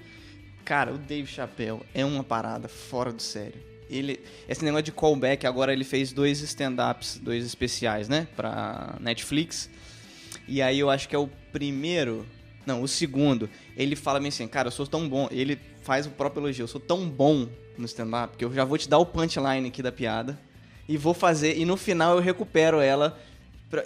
Cara, o Dave Chappelle é uma parada fora do sério. Esse negócio de callback, agora ele fez 2 stand-ups, 2 especiais, né? Pra Netflix. E aí eu acho que é o primeiro... Não, o segundo. Ele fala bem assim, cara, eu sou tão bom... Ele faz o próprio elogio. Eu sou tão bom no stand-up que eu já vou te dar o punchline aqui da piada. E vou fazer... E no final eu recupero ela...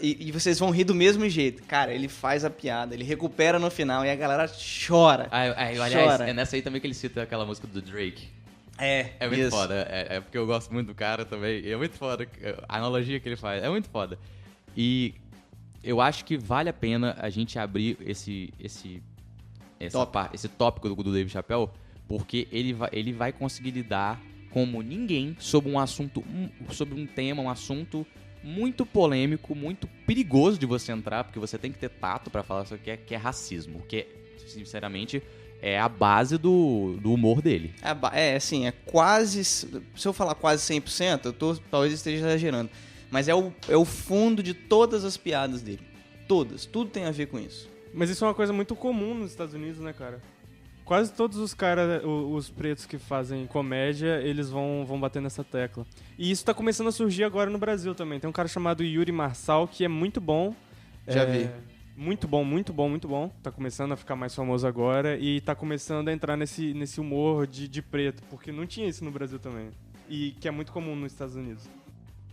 E vocês vão rir do mesmo jeito. Cara, ele faz a piada, ele recupera no final e a galera chora. Aliás, chora. é nessa aí também que ele cita aquela música do Drake. É muito isso. foda. É porque eu gosto muito do cara também. É muito foda a analogia que ele faz. É muito foda. E eu acho que vale a pena a gente abrir esse tópico do Dave Chappelle, porque ele vai conseguir lidar como ninguém sobre um assunto, sobre um tema, um assunto muito polêmico, muito perigoso de você entrar, porque você tem que ter tato pra falar isso que é racismo, que sinceramente é a base do humor dele. Assim, é quase... Se eu falar quase 100%, talvez esteja exagerando. Mas é o fundo de todas as piadas dele. Todas. Tudo tem a ver com isso. Mas isso é uma coisa muito comum nos Estados Unidos, né, cara? Quase todos os caras, os pretos que fazem comédia, eles vão bater nessa tecla. E isso tá começando a surgir agora no Brasil também. Tem um cara chamado Yuri Marçal, que é muito bom. Já vi. Muito bom, muito bom, muito bom. Tá começando a ficar mais famoso agora e tá começando a entrar nesse humor de preto, porque não tinha isso no Brasil também. E que é muito comum nos Estados Unidos.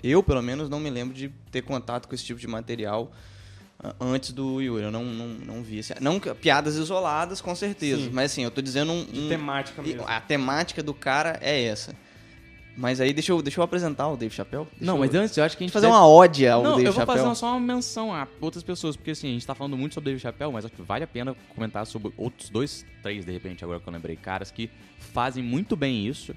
Eu, pelo menos, não me lembro de ter contato com esse tipo de material antes do Yuri. Eu não vi. Não, piadas isoladas, com certeza. Sim. Mas assim, eu tô dizendo De temática mesmo. A temática do cara é essa. Mas aí deixa eu apresentar o Dave Chappelle. Mas antes eu acho que a gente fazer uma ode ao Dave eu vou Chappelle. fazer só uma menção a outras pessoas, porque assim, a gente tá falando muito sobre Dave Chappelle, mas acho que vale a pena comentar sobre outros 2, 3, de repente, agora que eu lembrei, caras que fazem muito bem isso,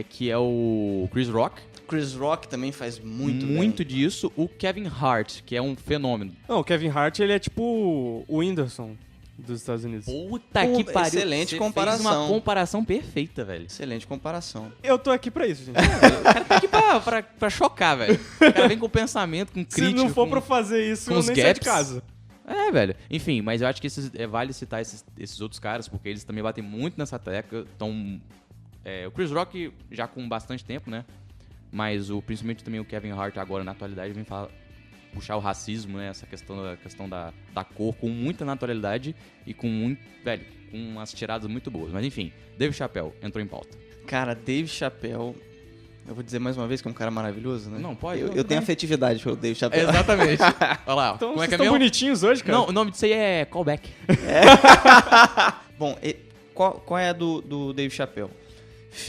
que é o Chris Rock. Chris Rock também faz muito bem. Disso. O Kevin Hart, que é um fenômeno. Não, o Kevin Hart, ele é tipo o Whindersson dos Estados Unidos. Puta que pariu. Excelente Você comparação. fez uma comparação perfeita, velho. Excelente comparação. Eu tô aqui pra isso, gente. O cara tá aqui pra chocar, velho. O cara vem com pensamento, com crítica. Se não for pra fazer isso, com eu os nem saio de gaps. casa. Velho. Enfim, mas eu acho que vale citar esses outros caras, porque eles também batem muito nessa tecla. Então, o Chris Rock já com bastante tempo, né? Mas principalmente também o Kevin Hart agora, na atualidade, vem puxar o racismo, né? Essa questão da cor com muita naturalidade e com umas tiradas muito boas. Mas enfim, Dave Chappelle entrou em pauta. Cara, Dave Chappelle... Eu vou dizer mais uma vez que é um cara maravilhoso, né? Não, pode. Eu tenho afetividade pelo Dave Chappelle. Exatamente. Olha lá. Então como é vocês que é estão mesmo? bonitinhos hoje, cara? Não, o nome disso aí é callback. Bom, qual é a do Dave Chappelle?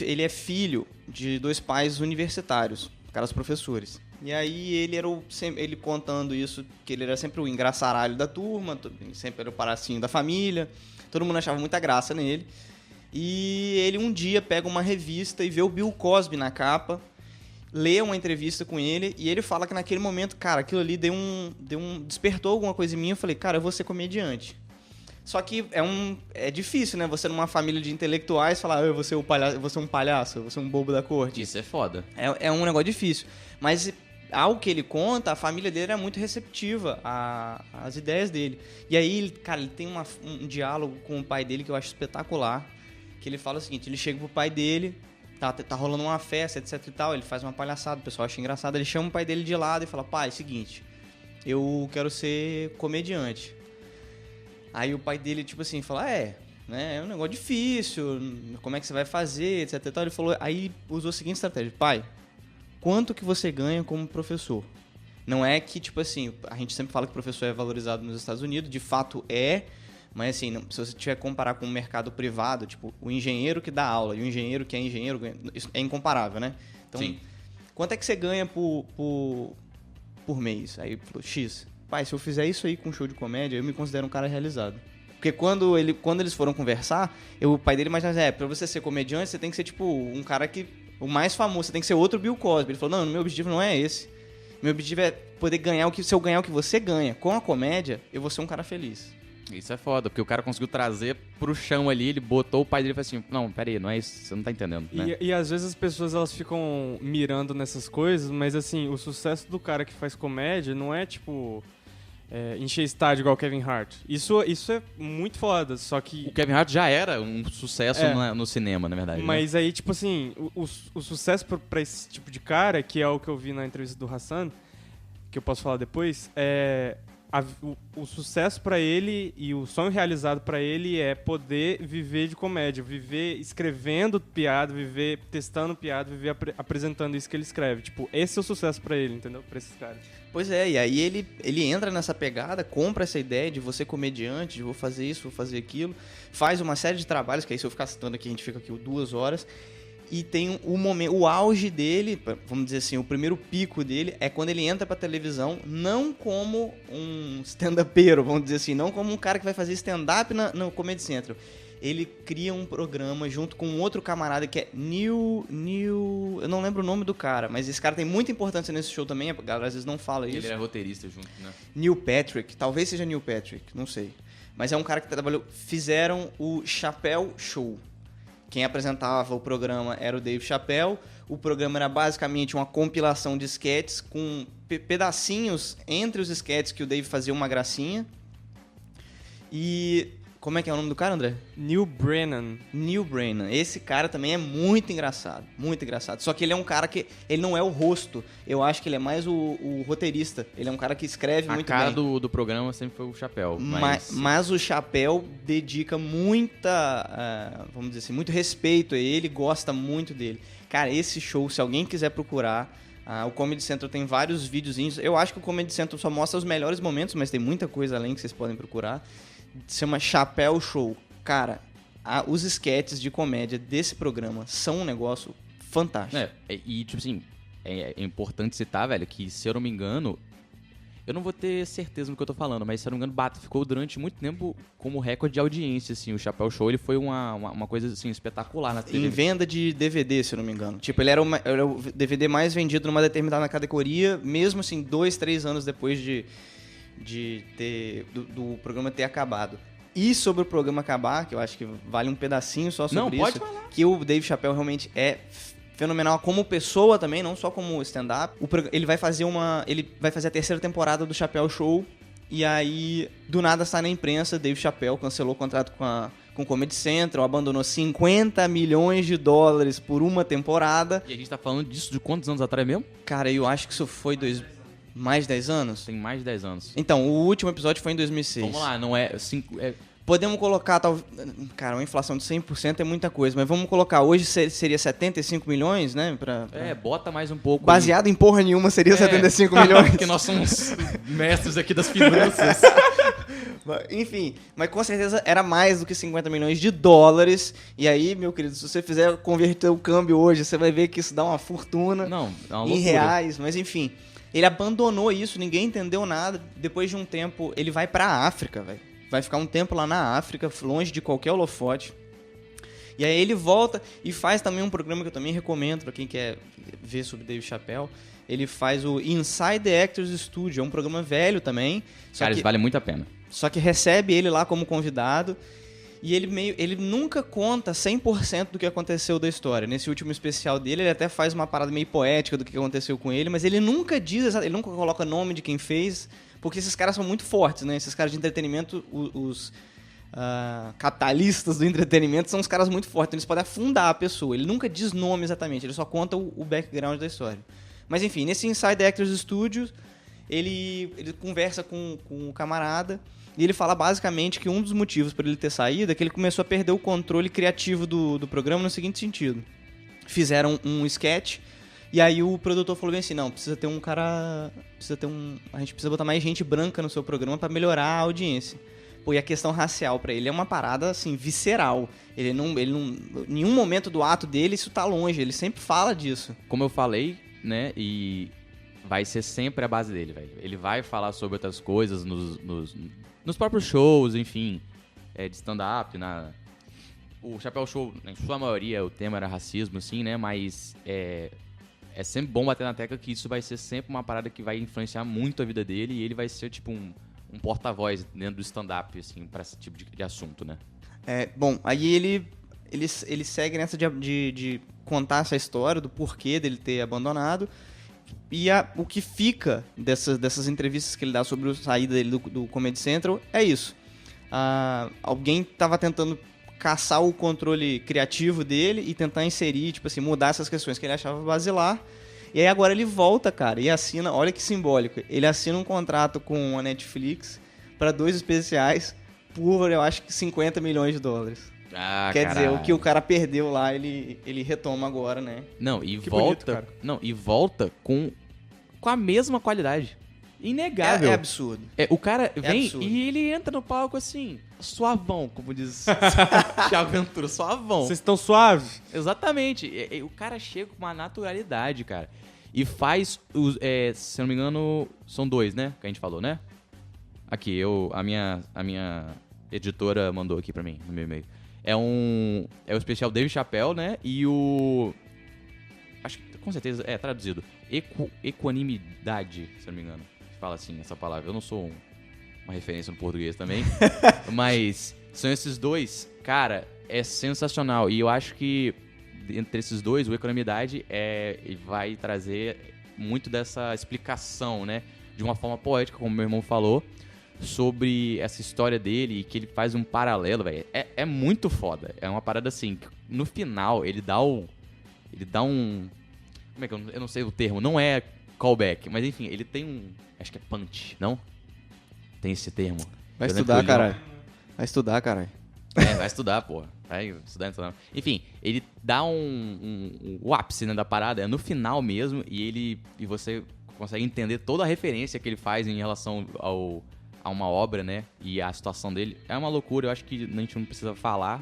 Ele é filho de 2 pais universitários, caras professores. E aí ele contando isso, que ele era sempre o engraçaralho da turma, sempre era o palhacinho da família, todo mundo achava muita graça nele. E ele um dia pega uma revista e vê o Bill Cosby na capa, lê uma entrevista com ele e ele fala que naquele momento, cara, aquilo ali despertou alguma coisa em mim. Eu falei, cara, eu vou ser comediante. Só que é difícil, né? Você numa família de intelectuais falar, eu vou ser um palhaço, eu vou ser um bobo da corte. Isso é foda. É um negócio difícil. Mas ao que ele conta, a família dele era muito receptiva às ideias dele. E aí, cara, ele tem um diálogo com o pai dele que eu acho espetacular. Que ele fala o seguinte, ele chega pro pai dele, tá rolando uma festa, etc e tal, ele faz uma palhaçada, o pessoal acha engraçado, ele chama o pai dele de lado e fala, pai, é o seguinte, eu quero ser comediante. Aí o pai dele, tipo assim, fala, né, é um negócio difícil, como é que você vai fazer, etc e tal. Ele falou, aí usou a seguinte estratégia, pai, quanto que você ganha como professor? Não é que, tipo assim, a gente sempre fala que o professor é valorizado nos Estados Unidos, de fato mas assim, se você tiver que comparar com o mercado privado, tipo, o engenheiro que dá aula e o engenheiro que é engenheiro, isso é incomparável, né? Então, sim. Quanto é que você ganha por mês? Aí ele falou, X. Pai, se eu fizer isso aí com um show de comédia, eu me considero um cara realizado. Porque quando eles foram conversar, o pai dele imaginava, pra você ser comediante, você tem que ser, tipo, um cara o mais famoso, você tem que ser outro Bill Cosby. Ele falou, não, meu objetivo não é esse. Meu objetivo é poder ganhar se eu ganhar o que você ganha com a comédia, eu vou ser um cara feliz. Isso é foda, porque o cara conseguiu trazer pro chão ali, ele botou o pai dele e falou assim, não, pera aí, não é isso, você não tá entendendo, né? E às vezes as pessoas elas ficam mirando nessas coisas, mas assim, o sucesso do cara que faz comédia não é tipo encher estádio igual o Kevin Hart. Isso é muito foda, só que... O Kevin Hart já era um sucesso no cinema, na verdade. Mas aí, tipo assim, o sucesso pra esse tipo de cara, que é o que eu vi na entrevista do Hassan, que eu posso falar depois, o sucesso pra ele e o sonho realizado pra ele é poder viver de comédia, viver escrevendo piada, viver testando piada, viver apresentando isso que ele escreve. Tipo, esse é o sucesso pra ele, entendeu? Pra esses caras. Pois é, e aí ele entra nessa pegada, compra essa ideia de você comediante, de vou fazer isso, vou fazer aquilo, faz uma série de trabalhos, que aí se eu ficar citando aqui, a gente fica aqui 2 horas, e tem o auge dele, vamos dizer assim, o primeiro pico dele é quando ele entra pra televisão, não como um stand-upero, vamos dizer assim, não como um cara que vai fazer stand-up no Comedy Central. Ele cria um programa junto com um outro camarada que é Neil... Eu não lembro o nome do cara, mas esse cara tem muita importância nesse show também, a galera às vezes não fala isso. Ele era roteirista junto, né? Neil Patrick, talvez seja Neil Patrick, não sei. Mas é um cara que trabalhou... Fizeram o Chappelle Show. Quem apresentava o programa era o Dave Chappelle. O programa era basicamente uma compilação de sketches com pedacinhos entre os sketches que o Dave fazia uma gracinha. E Como é que é o nome do cara, André? Neil Brennan. Neil Brennan. Esse cara também é muito engraçado. Muito engraçado. Só que ele é um cara que... Ele não é o rosto. Eu acho que ele é mais o roteirista. Ele é um cara que escreve muito bem. A cara do programa sempre foi o Chapéu. Mas o Chapéu dedica vamos dizer assim, muito respeito a ele. Gosta muito dele. Cara, esse show, se alguém quiser procurar... o Comedy Central tem vários videozinhos. Eu acho que o Comedy Central só mostra os melhores momentos, mas tem muita coisa além que vocês podem procurar. Se chama Chapéu Show. Cara, os esquetes de comédia desse programa são um negócio fantástico. E, tipo assim, é importante citar, velho, que se eu não me engano... Eu não vou ter certeza do que eu tô falando, mas se eu não me engano, ficou durante muito tempo como recorde de audiência, assim. O Chapéu Show, ele foi uma coisa, assim, espetacular na TV. Em venda de DVD, se eu não me engano. Tipo, ele era o DVD mais vendido numa determinada categoria, mesmo, assim, 2, 3 anos depois do programa ter acabado. E sobre o programa acabar, que eu acho que vale um pedacinho só sobre isso. Pode falar. Que o Dave Chappelle realmente é fenomenal como pessoa também, não só como stand-up. Ele vai fazer a terceira temporada do Chappelle Show. E aí, do nada, está na imprensa, Dave Chappelle cancelou o contrato com o Comedy Central, abandonou $50 milhões por uma temporada. E a gente tá falando disso de quantos anos atrás mesmo? Cara, eu acho que isso foi mais de 10 anos? Tem mais de 10 anos. Então, o último episódio foi em 2006. Vamos lá, não é... Podemos colocar, cara, uma inflação de 100% é muita coisa, mas vamos colocar, hoje seria 75 milhões, né? Bota mais um pouco. Baseado em porra nenhuma seria 75 milhões. Porque nós somos mestres aqui das finanças. Enfim, mas com certeza era mais do que $50 milhões. E aí, meu querido, se você fizer converter o câmbio hoje, você vai ver que isso dá uma fortuna. Não, é uma em loucura. Reais, mas enfim. Ele abandonou isso, ninguém entendeu nada. Depois de um tempo, ele vai pra África, velho. Vai ficar um tempo lá na África, longe de qualquer holofote. E aí ele volta e faz também um programa que eu também recomendo pra quem quer ver sobre Dave Chappelle. Ele faz o Inside the Actors Studio, é um programa velho também. Cara, isso vale muito a pena. Só que recebe ele lá como convidado. E ele nunca conta 100% do que aconteceu da história. Nesse último especial dele, ele até faz uma parada meio poética do que aconteceu com ele, mas ele nunca diz, ele nunca coloca nome de quem fez, porque esses caras são muito fortes, né? Esses caras de entretenimento, os capitalistas do entretenimento são os caras muito fortes, então eles podem afundar a pessoa. Ele nunca diz nome exatamente, ele só conta o background da história. Mas enfim, nesse Inside Actors Studios, ele conversa com o camarada e ele fala basicamente que um dos motivos para ele ter saído é que ele começou a perder o controle criativo do programa no seguinte sentido. Fizeram um sketch e aí o produtor falou bem assim, não, precisa ter um cara, a gente precisa botar mais gente branca no seu programa para melhorar a audiência. Pô, e a questão racial pra ele é uma parada, assim, visceral. Ele não, em nenhum momento do ato dele isso tá longe, ele sempre fala disso. Como eu falei, né, e vai ser sempre a base dele, velho. Ele vai falar sobre outras coisas nos próprios shows, enfim, de stand-up, o Chappelle Show, em sua maioria, o tema era racismo, assim, né, mas é sempre bom bater na tecla que isso vai ser sempre uma parada que vai influenciar muito a vida dele e ele vai ser, tipo, um porta-voz dentro do stand-up, assim, pra esse tipo de assunto, né? Bom, aí ele segue nessa de contar essa história do porquê dele ter abandonado e o que fica dessas entrevistas que ele dá sobre a saída dele do Comedy Central é isso. Alguém tava tentando caçar o controle criativo dele e tentar inserir, tipo assim, mudar essas questões que ele achava basilar. E aí agora ele volta, cara, e assina, olha que simbólico, ele assina um contrato com a Netflix para 2 especiais por, eu acho que $50 milhões. Quer dizer, o que o cara perdeu lá, ele retoma agora, né? Não, e Que volta, bonito, cara. não, e volta com a mesma qualidade. Inegável. É absurdo. O cara vem absurdo. e ele entra no palco assim, suavão, como diz Thiago Ventura, suavão. Vocês estão suaves? Exatamente. O cara chega com uma naturalidade, cara. E faz, se eu não me engano, são 2, né? Que a gente falou, né? Aqui, a minha editora mandou aqui pra mim, no meu e-mail. É o especial Dave Chappelle, né? E acho que com certeza é traduzido. Equanimidade, se eu não me engano. Fala assim essa palavra. Eu não sou uma referência no português também. Mas são esses 2. Cara, é sensacional. E eu acho que entre esses 2, o Equanimidade vai trazer muito dessa explicação, né? De uma forma poética, como meu irmão falou, sobre essa história dele e que ele faz um paralelo, velho. É muito foda. É uma parada assim, que no final ele dá um... Como é que eu não sei o termo, não é callback, mas enfim, ele tem um... Acho que é punch, não? Tem esse termo. Vai estudar, caralho. Vai estudar, caralho. Vai estudar, pô. Vai estudar, então. Enfim, ele dá o ápice, né, da parada, é no final mesmo, e você consegue entender toda a referência que ele faz em relação a uma obra, né, e a situação dele. É uma loucura, eu acho que a gente não precisa falar,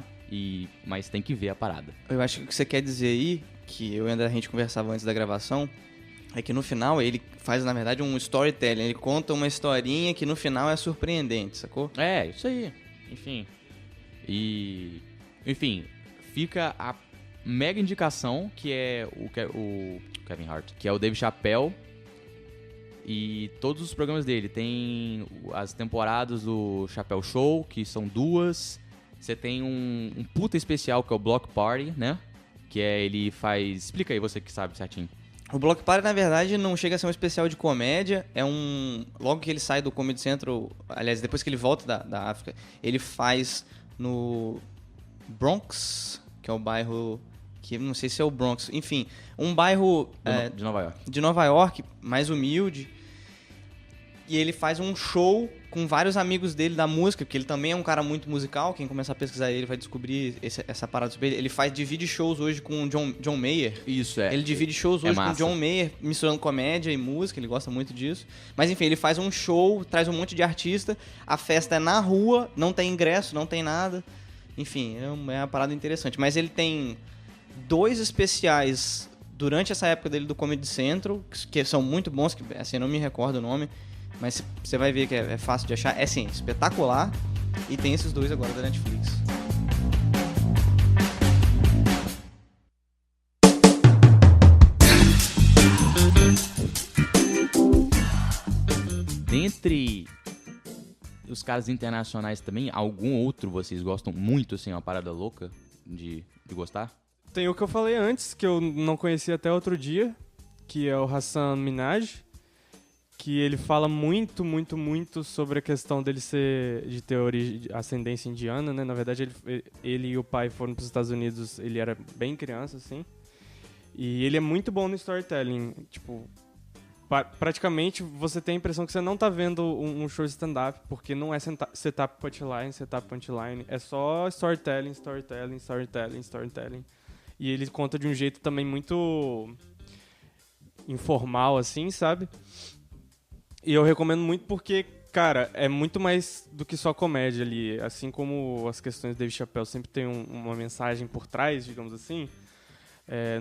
mas tem que ver a parada. Eu acho que o que você quer dizer aí, que eu e a gente conversava antes da gravação, é que no final ele faz, na verdade, um storytelling. Ele conta uma historinha que no final é surpreendente, sacou? É, isso aí. Enfim, fica a mega indicação, que é o Kevin Hart, que é o Dave Chappelle. E todos os programas dele. Tem as temporadas do Chappelle Show, que são 2. Você tem um puta especial, que é o Block Party, né? Que ele faz... Explica aí, você que sabe certinho. O Block Party, na verdade, não chega a ser um especial de comédia. Logo que ele sai do Comedy Central... Aliás, depois que ele volta da África, ele faz no Bronx, que é o bairro... que não sei se é o Bronx. Enfim, um bairro... de Nova York. De Nova York, mais humilde. E ele faz um show com vários amigos dele da música, porque ele também é um cara muito musical. Quem começar a pesquisar ele vai descobrir essa parada sobre ele. Ele divide shows hoje com o John Mayer. Isso, Ele divide shows hoje com o John Mayer, misturando comédia e música, ele gosta muito disso. Mas enfim, ele faz um show, traz um monte de artista, a festa é na rua, não tem ingresso, não tem nada. Enfim, é uma parada interessante. Mas ele tem 2 especiais durante essa época dele do Comedy Central, que são muito bons, que assim, eu não me recordo o nome. Mas você vai ver que é fácil de achar. É sim, espetacular. E tem esses 2 agora da Netflix. Dentre os caras internacionais também, algum outro vocês gostam muito, assim, uma parada louca de gostar? Tem o que eu falei antes, que eu não conhecia até outro dia, que é o Hasan Minhaj, que ele fala muito, muito, muito sobre a questão dele de ter ascendência indiana, né? Na verdade, ele e o pai foram para os Estados Unidos, ele era bem criança, assim. E ele é muito bom no storytelling. Tipo, praticamente você tem a impressão que você não tá vendo um show de stand-up, porque não é setup, punchline. É só storytelling. E ele conta de um jeito também muito informal, assim, sabe? E eu recomendo muito porque, cara, é muito mais do que só comédia ali. Assim como as questões do Dave Chappelle sempre tem uma mensagem por trás, digamos assim,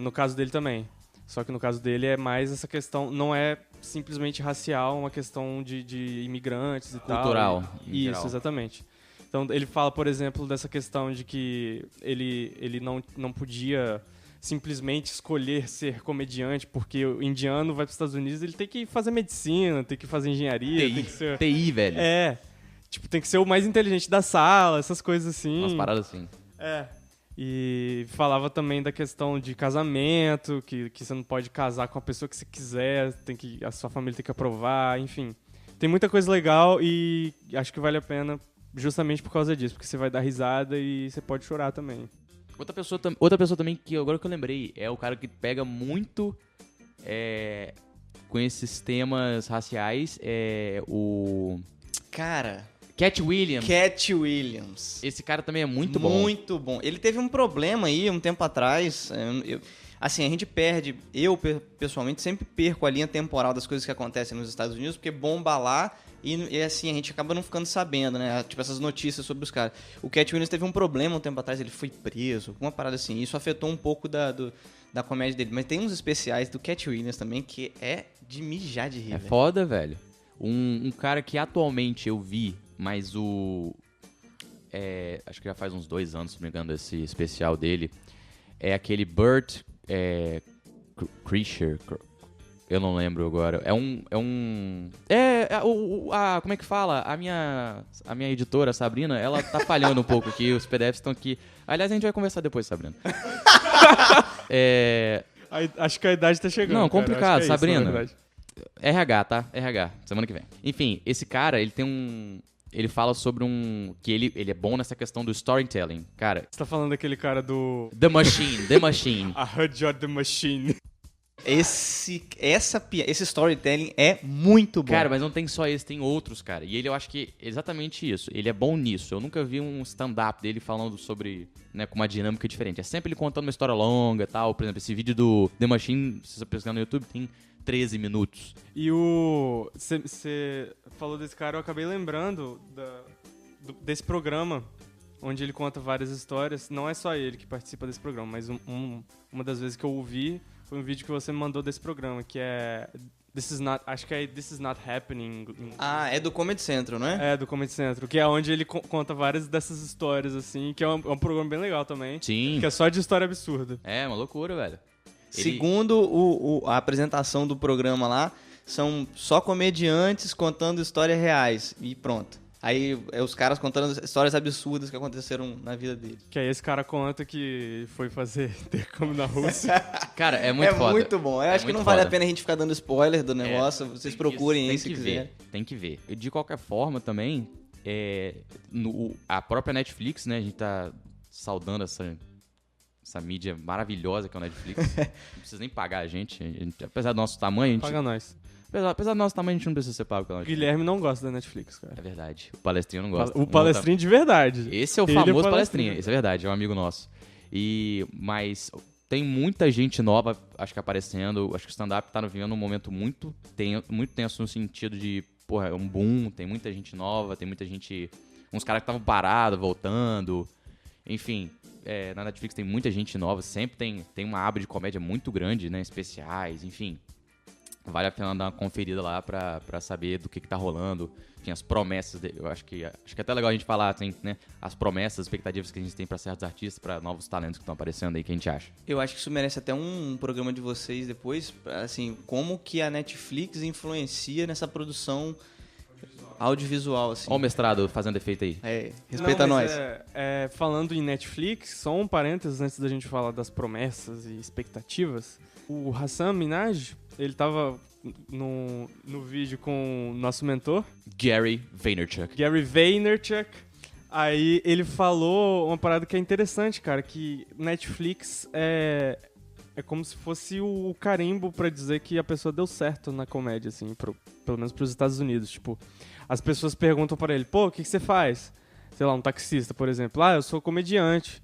no caso dele também. Só que no caso dele é mais essa questão, não é simplesmente racial, é uma questão de imigrantes e tal. Cultural. Isso, exatamente. Então ele fala, por exemplo, dessa questão de que ele não podia simplesmente escolher ser comediante, porque o indiano vai para os Estados Unidos, ele tem que fazer medicina, tem que fazer engenharia, tem que ser... TI, velho. Tipo, tem que ser o mais inteligente da sala, essas coisas assim. Umas paradas assim. E falava também da questão de casamento, que você não pode casar com a pessoa que você quiser, a sua família tem que aprovar, enfim. Tem muita coisa legal e acho que vale a pena justamente por causa disso, porque você vai dar risada e você pode chorar também. Outra pessoa também, que agora que eu lembrei, é o cara que pega muito com esses temas raciais, o... Cara... Cat Williams. Esse cara também é muito bom. Muito bom. Ele teve um problema aí, um tempo atrás, assim, a gente perde, eu pessoalmente sempre perco a linha temporal das coisas que acontecem nos Estados Unidos, porque bomba lá e assim, a gente acaba não ficando sabendo, né? Tipo, essas notícias sobre os caras. O Cat Williams teve um problema um tempo atrás, ele foi preso, uma parada assim. Isso afetou um pouco da comédia dele. Mas tem uns especiais do Cat Williams também que é de mijar de rir. É foda, velho. Um cara que atualmente eu vi, mas acho que já faz uns 2 anos, se não me engano, esse especial dele, é aquele Burt Kreischer. Eu não lembro agora. Como é que fala? A minha editora, Sabrina, ela tá falhando um pouco aqui. Os PDFs estão aqui. Aliás, a gente vai conversar depois, Sabrina. Acho que a idade tá chegando. Não, complicado, cara. Sabrina. RH, tá? RH, semana que vem. Enfim, esse cara, ele tem um... Ele fala sobre que ele é bom nessa questão do storytelling. Cara, Você tá falando daquele cara do The Machine. A Hudjot the Machine. Esse storytelling é muito bom. Cara, mas não tem só esse, tem outros, cara. E ele, eu acho que é exatamente isso. Ele é bom nisso. Eu nunca vi um stand-up dele falando sobre, né, com uma dinâmica diferente. É sempre ele contando uma história longa e tal. Por exemplo, esse vídeo do The Machine, se você pesquisar no YouTube, tem 13 minutos. E você falou desse cara, eu acabei lembrando desse programa, onde ele conta várias histórias. Não é só ele que participa desse programa, mas uma das vezes que eu ouvi foi um vídeo que você me mandou desse programa, que é... acho que é This Is Not Happening. Ah, é do Comedy Central, não é? É, do Comedy Central, que é onde ele conta várias dessas histórias, assim, que é um programa bem legal também. Sim. Que é só de história absurda. É, uma loucura, velho. Segundo a apresentação do programa lá, são só comediantes contando histórias reais. E pronto. Aí é os caras contando histórias absurdas que aconteceram na vida dele. Que aí esse cara conta que foi fazer intercâmbio na Rússia. Cara, é muito foda. É muito bom. Eu acho que muito não vale foda. a pena a gente ficar dando spoiler do negócio. Vocês procurem aí se quiser. Tem que ver. E de qualquer forma também, a própria Netflix, né? A gente tá saudando essa mídia maravilhosa que é o Netflix. Não precisa nem pagar a gente. Apesar do nosso tamanho, a gente... Paga nós. Apesar do nosso tamanho, a gente não precisa ser pago pela Netflix. Guilherme não gosta da Netflix, cara. É verdade. O palestrinho não gosta. O palestrinho de verdade. Esse é o Ele é famoso palestrinho. palestrinho. Isso é verdade, é um amigo nosso. Mas tem muita gente nova, acho que aparecendo. Acho que o stand-up tá vivendo um momento muito tenso no sentido de, porra, é um boom. Tem muita gente nova, tem muita gente... Uns caras que estavam parados, voltando. Enfim, na Netflix tem muita gente nova. Sempre tem uma aba de comédia muito grande, né? Especiais, enfim. Vale a pena dar uma conferida lá pra saber do que tá rolando. Tem as promessas, eu acho que é até legal a gente falar, assim, né? As promessas, as expectativas que a gente tem pra certos artistas, pra novos talentos que estão aparecendo aí, que a gente acha. Eu acho que isso merece até um programa de vocês depois, assim, como que a Netflix influencia nessa produção audiovisual, assim. Olha o mestrado fazendo efeito aí. Respeita nós. Falando em Netflix, só um parênteses antes da gente falar das promessas e expectativas. O Hasan Minhaj, ele tava no vídeo com o nosso mentor, Gary Vaynerchuk. Gary Vaynerchuk. Aí ele falou uma parada que é interessante, cara, que Netflix é como se fosse o carimbo pra dizer que a pessoa deu certo na comédia, assim, pelo menos pros Estados Unidos. Tipo, as pessoas perguntam pra ele, pô, o que você faz? Sei lá, um taxista, por exemplo. Ah, eu sou comediante.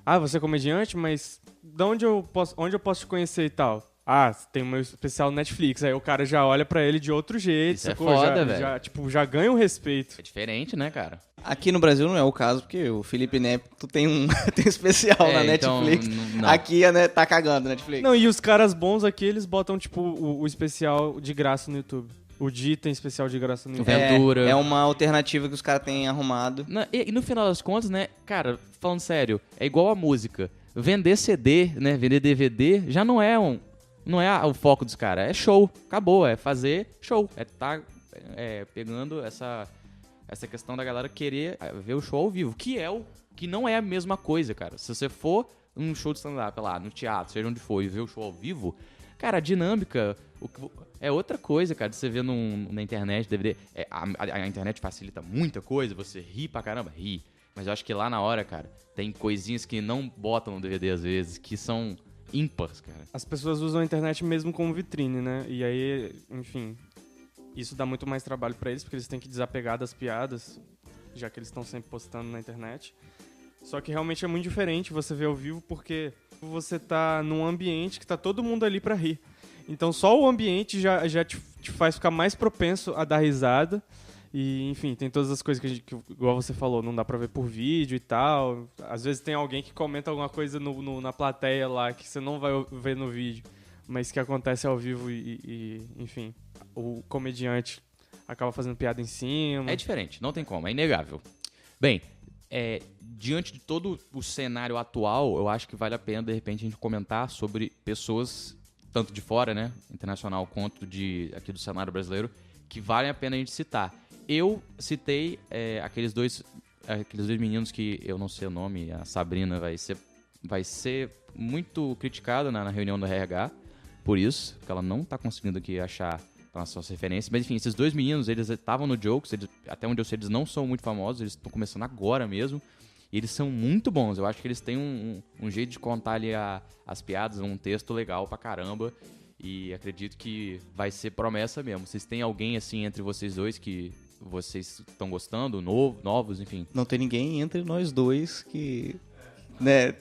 Ah, você é comediante? Mas onde eu posso te conhecer e tal? Ah, tem o meu especial no Netflix. Aí o cara já olha pra ele de outro jeito. Isso é foda, velho. Já ganha um respeito. É diferente, né, cara? Aqui no Brasil não é o caso, porque o Felipe Neto tem um especial na então, Netflix. não. Aqui tá cagando na Netflix. Não, e os caras bons aqui, eles botam, tipo, o especial de graça no YouTube. O Di tem especial de graça no YouTube. Ventura. É uma alternativa que os caras têm arrumado. E no final das contas, né, cara, falando sério, é igual a música. Vender CD, né, vender DVD, já não é o foco dos caras. É show, acabou, é fazer show. Pegando essa questão da galera querer ver o show ao vivo, que não é a mesma coisa, cara. Se você for num show de stand-up lá, no teatro, seja onde for, e ver o show ao vivo, cara, a dinâmica é outra coisa, cara, de você ver na internet, DVD. A internet facilita muita coisa, você ri pra caramba, ri. Mas eu acho que lá na hora, cara, tem coisinhas que não botam no DVD às vezes, que são ímpares, cara. As pessoas usam a internet mesmo como vitrine, né? E aí, enfim, isso dá muito mais trabalho pra eles, porque eles têm que desapegar das piadas, já que eles estão sempre postando na internet. Só que realmente é muito diferente você ver ao vivo, porque você tá num ambiente que tá todo mundo ali pra rir. Então só o ambiente já te faz ficar mais propenso a dar risada. E, enfim, tem todas as coisas que igual você falou, não dá pra ver por vídeo e tal. Às vezes tem alguém que comenta alguma coisa na plateia lá que você não vai ver no vídeo, mas que acontece ao vivo e enfim, o comediante acaba fazendo piada em cima. É diferente, não tem como, é inegável. Bem, diante de todo o cenário atual, eu acho que vale a pena, de repente, a gente comentar sobre pessoas, tanto de fora, né, internacional, quanto aqui do cenário brasileiro, que valem a pena a gente citar. Eu citei aqueles dois meninos que eu não sei o nome, a Sabrina vai ser muito criticada na reunião do RH, por isso, que ela não tá conseguindo aqui achar as suas referências. Mas enfim, esses dois meninos, eles estavam no Jokes, até onde eu sei, eles não são muito famosos, eles estão começando agora mesmo. E eles são muito bons, eu acho que eles têm um jeito de contar ali as piadas, um texto legal pra caramba. E acredito que vai ser promessa mesmo. Vocês têm alguém assim entre vocês dois que vocês estão gostando? Novos, enfim? Não tem ninguém entre nós dois que... né?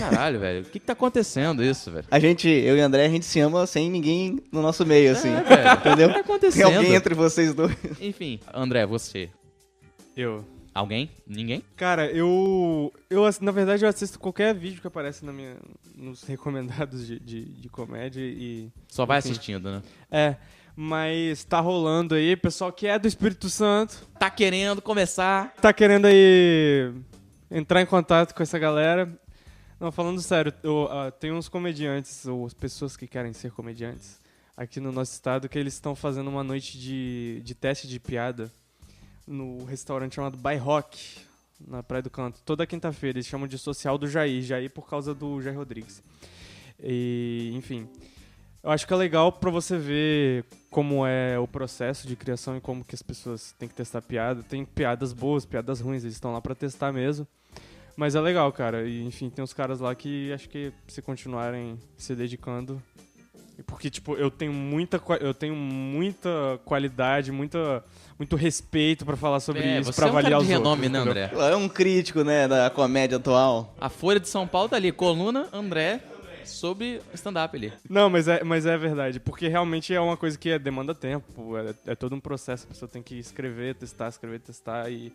Caralho, velho. O que tá acontecendo isso, velho? Eu e o André, a gente se ama sem ninguém no nosso meio, assim. Velho, Entendeu? O que tá acontecendo? Tem alguém entre vocês dois? Enfim, André, você. Eu. Alguém? Ninguém? Cara, na verdade, eu assisto qualquer vídeo que aparece nos recomendados de comédia e... Só vai enfim. assistindo, né? É, mas tá rolando aí, pessoal que é do Espírito Santo, Tá querendo começar. tá querendo aí entrar em contato com essa galera. Não, falando sério, tem uns comediantes, ou as pessoas que querem ser comediantes, aqui no nosso estado, que eles estão fazendo uma noite de teste de piada no restaurante chamado By Rock, na Praia do Canto. Toda quinta-feira, eles chamam de Social do Jair por causa do Jair Rodrigues. E, enfim, eu acho que é legal pra você ver como é o processo de criação e como que as pessoas têm que testar piada. Tem piadas boas, piadas ruins, eles estão lá pra testar mesmo. Mas é legal, cara. E, enfim, tem uns caras lá que acho que se continuarem se dedicando... Porque, tipo, eu tenho muita qualidade, muito respeito pra falar sobre isso, pra avaliar os outros. Você é um cara de renome, né, André? É um crítico, né, da comédia atual. A Folha de São Paulo tá ali, coluna André sobre stand-up ali. Não, mas é verdade, porque realmente é uma coisa que demanda tempo, é todo um processo, a pessoa tem que escrever, testar e...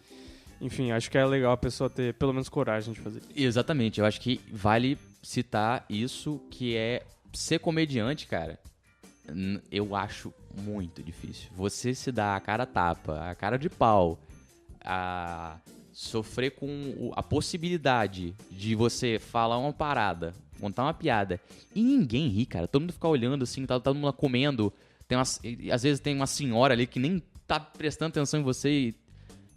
Enfim, acho que é legal a pessoa ter pelo menos coragem de fazer. Exatamente, eu acho que vale citar isso, que é ser comediante, cara. Eu acho muito difícil. Você se dá a cara a tapa, a cara de pau, a sofrer com a possibilidade de você falar uma parada, contar uma piada e ninguém ri, cara. Todo mundo fica olhando assim, tá todo mundo comendo. Às vezes tem uma senhora ali que nem tá prestando atenção em você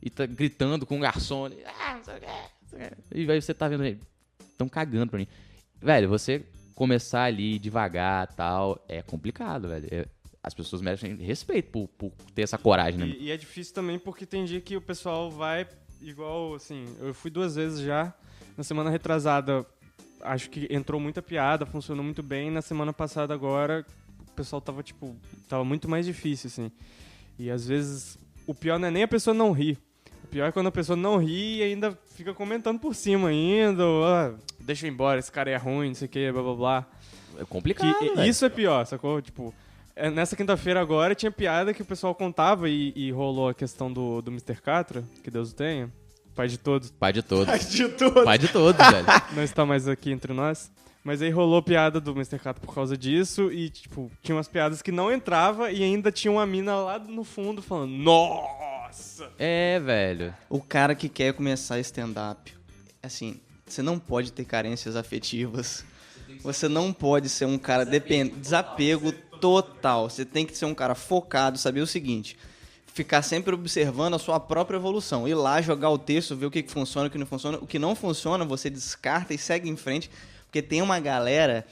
e tá gritando com o garçom. Não sei o quê. E aí você tá vendo, estão cagando pra mim. Velho, você começar ali devagar e tal, é complicado, velho. As pessoas merecem respeito por ter essa coragem, né? E é difícil também porque tem dia que o pessoal vai igual, assim, eu fui 2 vezes já. Na semana retrasada, acho que entrou muita piada, funcionou muito bem. Na semana passada agora, o pessoal tava muito mais difícil, assim. E às vezes, o pior não é nem a pessoa não rir. O pior é quando a pessoa não ri e ainda fica comentando por cima ainda. Deixa eu ir embora, esse cara é ruim, não sei o que, blá blá blá. É complicado, velho. Isso é pior, sacou? Tipo, nessa quinta-feira agora tinha piada que o pessoal contava e rolou a questão do Mr. Catra, que Deus o tenha. Pai de todos. Pai de todos. Pai de todos. Pai de todos, velho. Não está mais aqui entre nós. Mas aí rolou piada do Mr. Catra por causa disso e, tipo, tinha umas piadas que não entrava e ainda tinha uma mina lá no fundo falando, nossa! É, velho. O cara que quer começar stand-up, assim, você não pode ter carências afetivas. Você não pode ser um cara desapego total. Você tem que ser um cara focado, saber o seguinte, ficar sempre observando a sua própria evolução. Ir lá, jogar o texto, ver o que funciona, o que não funciona. O que não funciona, você descarta e segue em frente. Porque tem uma galera,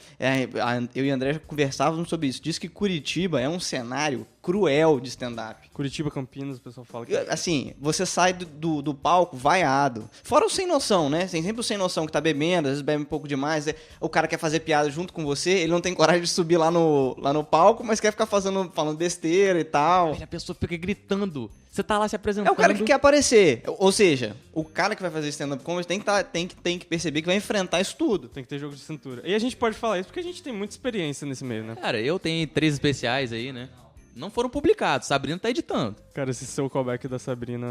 eu e o André já conversávamos sobre isso, diz que Curitiba é um cenário cruel de stand-up. Curitiba, Campinas, o pessoal fala que... Assim, você sai do palco vaiado. Fora o sem noção, né? Tem sempre o sem noção que tá bebendo, às vezes bebe um pouco demais. O cara quer fazer piada junto com você, ele não tem coragem de subir lá no palco, mas quer ficar falando besteira e tal. A pessoa fica gritando. Você tá lá se apresentando. É o cara que quer aparecer. Ou seja, o cara que vai fazer stand-up comedy tem que perceber que vai enfrentar isso tudo. Tem que ter jogo de cintura. E a gente pode falar isso porque a gente tem muita experiência nesse meio, né? Cara, eu tenho 3 especiais aí, né? Não foram publicados, Sabrina tá editando. Cara, esse seu callback da Sabrina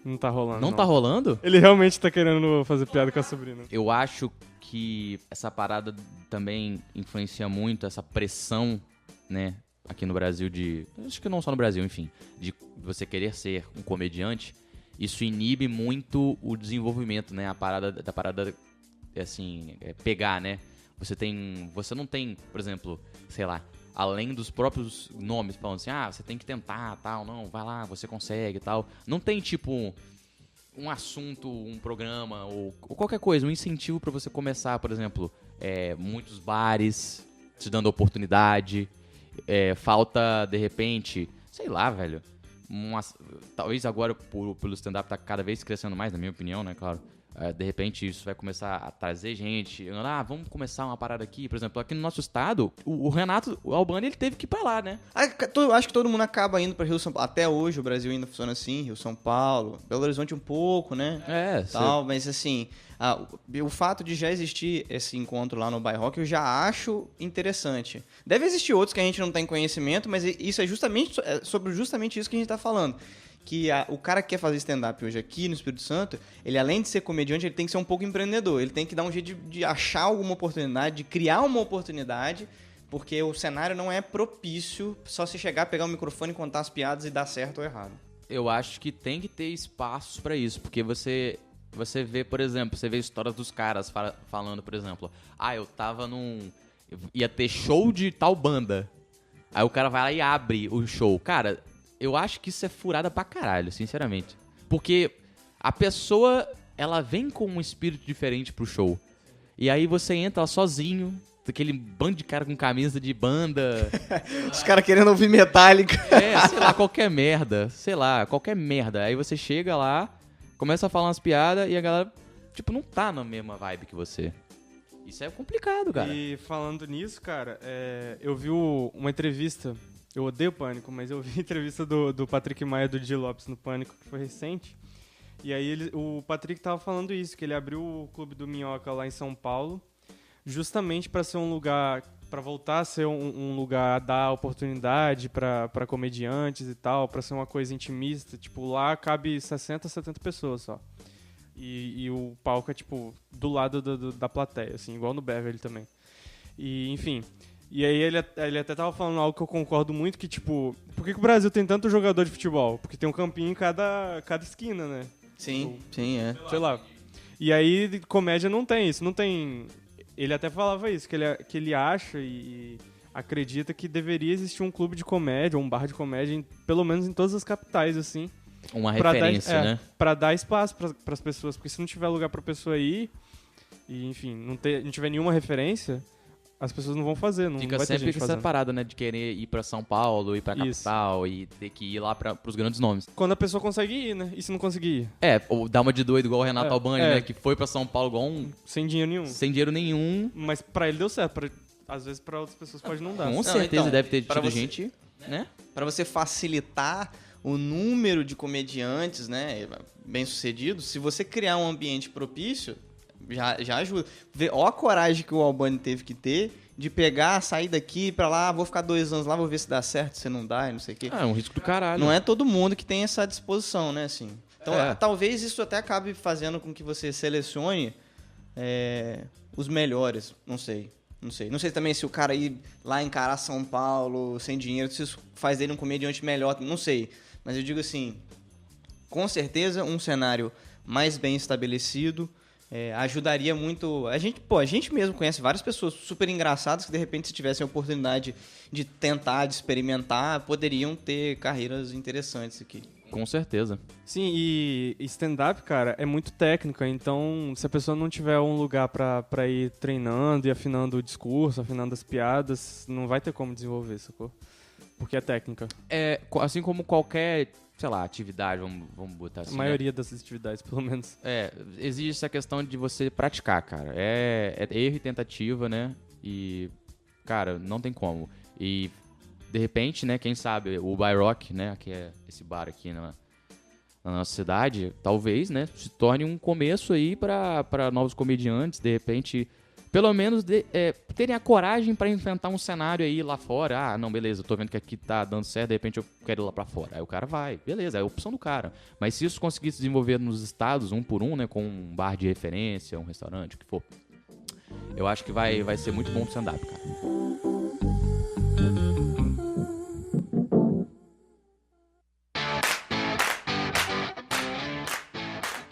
não tá rolando. Não tá rolando? Ele realmente tá querendo fazer piada com a Sabrina. Eu acho que essa parada também influencia muito, essa pressão, né? Aqui no Brasil acho que não só no Brasil, enfim. De você querer ser um comediante. Isso inibe muito o desenvolvimento, né? Da parada, assim, pegar, né? Você não tem, por exemplo, sei lá, além dos próprios nomes falando assim, você tem que tentar, tal, não, vai lá, você consegue, tal. Não tem, tipo, um assunto, um programa ou qualquer coisa, um incentivo pra você começar, por exemplo, muitos bares, te dando oportunidade. Falta, de repente, sei lá, velho. Talvez agora, pelo stand-up, tá cada vez crescendo mais, na minha opinião, né, claro. De repente isso vai começar a trazer gente. Vamos começar uma parada aqui. Por exemplo, aqui no nosso estado, o Renato Albani, ele teve que ir pra lá, né? Acho que todo mundo acaba indo pra Rio São Paulo. Até hoje o Brasil ainda funciona assim, Rio São Paulo, Belo Horizonte um pouco, né? Tal, mas assim, o fato de já existir esse encontro lá no Bairro Rock, eu já acho interessante. Deve existir outros que a gente não tem conhecimento, mas isso é sobre justamente isso que a gente tá falando. Que o cara que quer fazer stand-up hoje aqui no Espírito Santo, ele além de ser comediante, ele tem que ser um pouco empreendedor. Ele tem que dar um jeito de achar alguma oportunidade, de criar uma oportunidade, porque o cenário não é propício só se chegar, pegar o microfone, contar as piadas e dar certo ou errado. Eu acho que tem que ter espaços pra isso, porque você vê, por exemplo, você vê histórias dos caras falando, por exemplo, eu tava ia ter show de tal banda. Aí o cara vai lá e abre o show. Cara, eu acho que isso é furada pra caralho, sinceramente. Porque a pessoa, ela vem com um espírito diferente pro show. E aí você entra sozinho, aquele bando de cara com camisa de banda. Os caras querendo ouvir Metallica. Sei lá, qualquer merda. Aí você chega lá, começa a falar umas piadas e a galera, não tá na mesma vibe que você. Isso é complicado, cara. E falando nisso, cara, eu vi uma entrevista... Eu odeio Pânico, mas eu vi a entrevista do Patrick Maia do Didi Lopes no Pânico, que foi recente. E aí o Patrick tava falando isso, que ele abriu o Clube do Minhoca lá em São Paulo, justamente para ser um lugar, para voltar a ser um lugar a dar oportunidade para comediantes e tal, para ser uma coisa intimista. Lá cabe 60, 70 pessoas só. E o palco é, do lado da plateia, assim, igual no Beverly também. E, enfim... E aí ele até tava falando algo que eu concordo muito, que por que o Brasil tem tanto jogador de futebol? Porque tem um campinho em cada esquina, né? Sim, Sei lá. E aí comédia não tem isso, não tem... Ele até falava isso, que ele acha e acredita que deveria existir um clube de comédia, ou um bar de comédia, pelo menos em todas as capitais, assim. Uma referência, né? Pra dar espaço pras pessoas, porque se não tiver lugar pra pessoa ir, e enfim, não tiver nenhuma referência... As pessoas não vão fazer, não Fica vai ter sempre gente essa fazendo. parada, né? De querer ir pra São Paulo, ir pra capital e ter que ir lá pros grandes nomes. Quando a pessoa consegue ir, né? E se não conseguir ir? Ou dá uma de doido igual o Renato Albani, né? Que foi pra São Paulo igual sem dinheiro nenhum. Sem dinheiro nenhum. Mas pra ele deu certo. Às vezes pra outras pessoas pode não dar. Com certeza deve ter tido gente, né? Pra você facilitar o número de comediantes, né? Bem-sucedidos, se você criar um ambiente propício, já ajuda. Ó a coragem que o Albani teve que ter de pegar, sair daqui pra lá, vou ficar 2 anos lá, vou ver se dá certo, se não dá, e não sei o quê. É um risco do caralho. Não é todo mundo que tem essa disposição, né, assim. Então, talvez isso até acabe fazendo com que você selecione os melhores, não sei. Não sei também se o cara ir lá encarar São Paulo sem dinheiro, se isso faz dele um comediante melhor, não sei. Mas eu digo assim, com certeza um cenário mais bem estabelecido, ajudaria muito. A gente mesmo conhece várias pessoas super engraçadas que, de repente, se tivessem a oportunidade de tentar, de experimentar, poderiam ter carreiras interessantes aqui. Com certeza. Sim, e stand-up, cara, é muito técnica, então se a pessoa não tiver um lugar pra ir treinando e afinando o discurso, afinando as piadas, não vai ter como desenvolver, sacou? Porque é técnica. Assim como qualquer, sei lá, atividade, vamos botar assim. A maioria das atividades, pelo menos. Existe essa questão de você praticar, cara. É erro e tentativa, né? E, cara, não tem como. E, de repente, né, quem sabe, o By Rock, né, que é esse bar aqui na nossa cidade, talvez, né, se torne um começo aí pra novos comediantes, de repente... Pelo menos terem a coragem pra enfrentar um cenário aí lá fora. Ah, não, beleza, eu tô vendo que aqui tá dando certo, de repente eu quero ir lá pra fora. Aí o cara vai, beleza, é a opção do cara. Mas se isso conseguir se desenvolver nos estados, um por um, né, com um bar de referência, um restaurante, o que for, eu acho que vai ser muito bom pro stand-up, cara.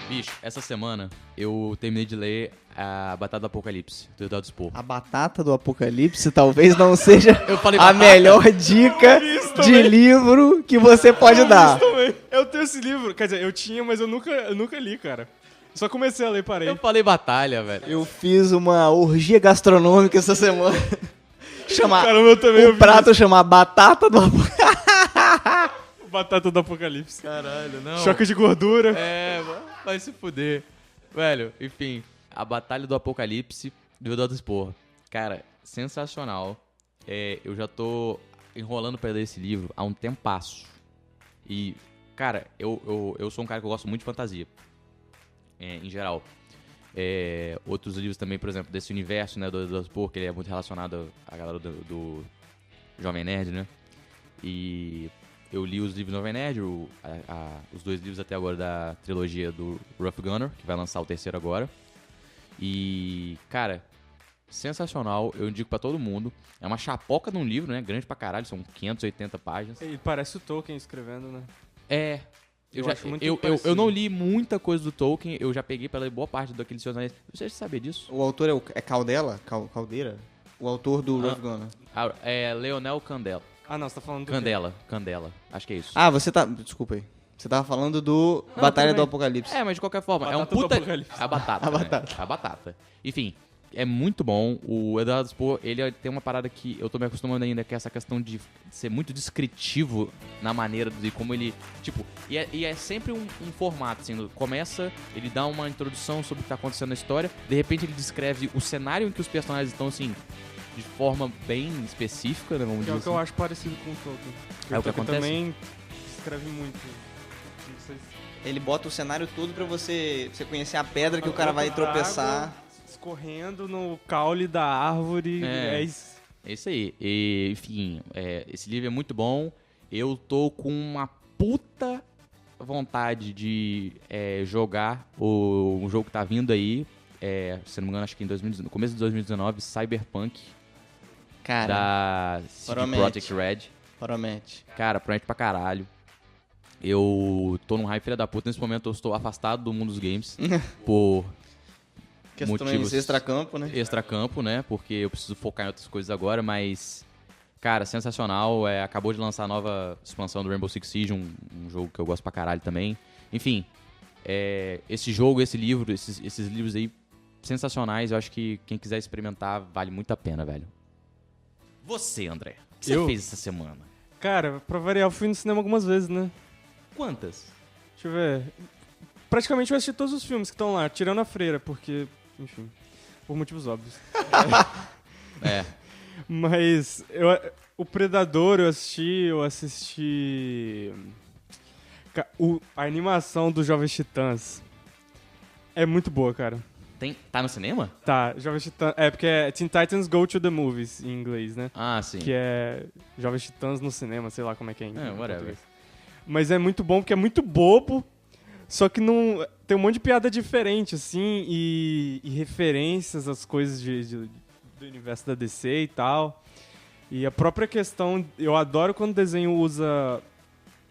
Bicho, essa semana eu terminei de ler a Batata do Apocalipse, do Eduardo Spohr. A Batata do Apocalipse talvez não seja a batata. melhor dica de livro que você pode dar. Eu tenho esse livro, quer dizer, eu tinha, mas eu nunca li, cara. Só comecei a ler e parei. Eu falei batalha, velho. Eu fiz uma orgia gastronômica essa semana. chamar Cara, eu também o ouvi prato chamar batata do Batata do Apocalipse. Caralho, não. Choque de gordura. É, vai se fuder. Velho, enfim. A Batalha do Apocalipse do Elder Spor. Cara, sensacional. Eu já tô enrolando pra ler esse livro há um tempasso. E, cara, eu sou um cara que eu gosto muito de fantasia. Em geral. Outros livros também, por exemplo, desse universo, né, do Elder Spor, que ele é muito relacionado à galera do Jovem Nerd, né? E eu li os livros do Jovem Nerd, os 2 livros até agora da trilogia do Rough Gunner, que vai lançar o 3º agora. E, cara, sensacional, eu indico pra todo mundo. É uma chapoca de um livro, né? Grande pra caralho, são 580 páginas. E parece o Tolkien escrevendo, né? Eu acho muito eu parecido. não li muita coisa do Tolkien, eu já peguei pra ler boa parte daqueles Senhor dos Anéis. Você já sabia disso? O autor é Caldela? Caldeira? O autor do Rough Gunner. É Leonel Candela. Ah, não, você tá falando do Candela, acho que é isso. Ah, você tá... Desculpa aí. Você tava falando do Não, Batalha tudo do bem. Apocalipse. Mas de qualquer forma, é um Batata do puta... Apocalipse. A batata, A né? batata. A batata. Enfim, é muito bom. O Eduardo Spohr, ele tem uma parada que eu tô me acostumando ainda, que é essa questão de ser muito descritivo na maneira de como ele... Tipo, e é sempre um formato, assim, começa, ele dá uma introdução sobre o que tá acontecendo na história, de repente ele descreve o cenário em que os personagens estão, assim, de forma bem específica, né, vamos Que dizer é o assim. que eu acho parecido com o Tolkien. É o que acontece? Também escreve muito. Não sei se... Ele bota o cenário todo pra você conhecer a pedra que o cara vai Água tropeçar. escorrendo no caule da árvore. É. Isso. É isso aí. E, enfim, esse livro é muito bom. Eu tô com uma puta vontade de jogar um jogo que tá vindo aí. Se não me engano, acho que no começo de 2019, Cyberpunk, Cara, da CD promete. Projekt Red. promete. Cara, promete pra caralho. Eu tô num hype filha da puta. Nesse momento eu estou afastado do mundo dos games por Questões motivos extracampo, né? extracampo, né? Porque eu preciso focar em outras coisas agora, mas... Cara, sensacional. Acabou de lançar a nova expansão do Rainbow Six Siege, um jogo que eu gosto pra caralho também. Enfim, esse jogo, esse livro, esses livros aí, sensacionais. Eu acho que quem quiser experimentar, vale muito a pena, velho. Você, André, o que você Eu? fez essa semana? Cara, pra variar, eu fui no cinema algumas vezes, né? Quantas? Deixa eu ver. Praticamente eu assisti todos os filmes que estão lá, tirando a Freira, porque, enfim, por motivos óbvios. Mas o Predador eu assisti a animação dos Jovens Titãs. É muito boa, cara. Tá no cinema? Tá, Jovens Titãs. Porque é Teen Titans Go to the Movies em inglês, né? Ah, sim. Que é Jovens Titãs no cinema, sei lá como é que é em whatever. português. Mas é muito bom porque é muito bobo, só que não tem um monte de piada diferente, assim, e referências às coisas do universo da DC e tal. E a própria questão, eu adoro quando o desenho usa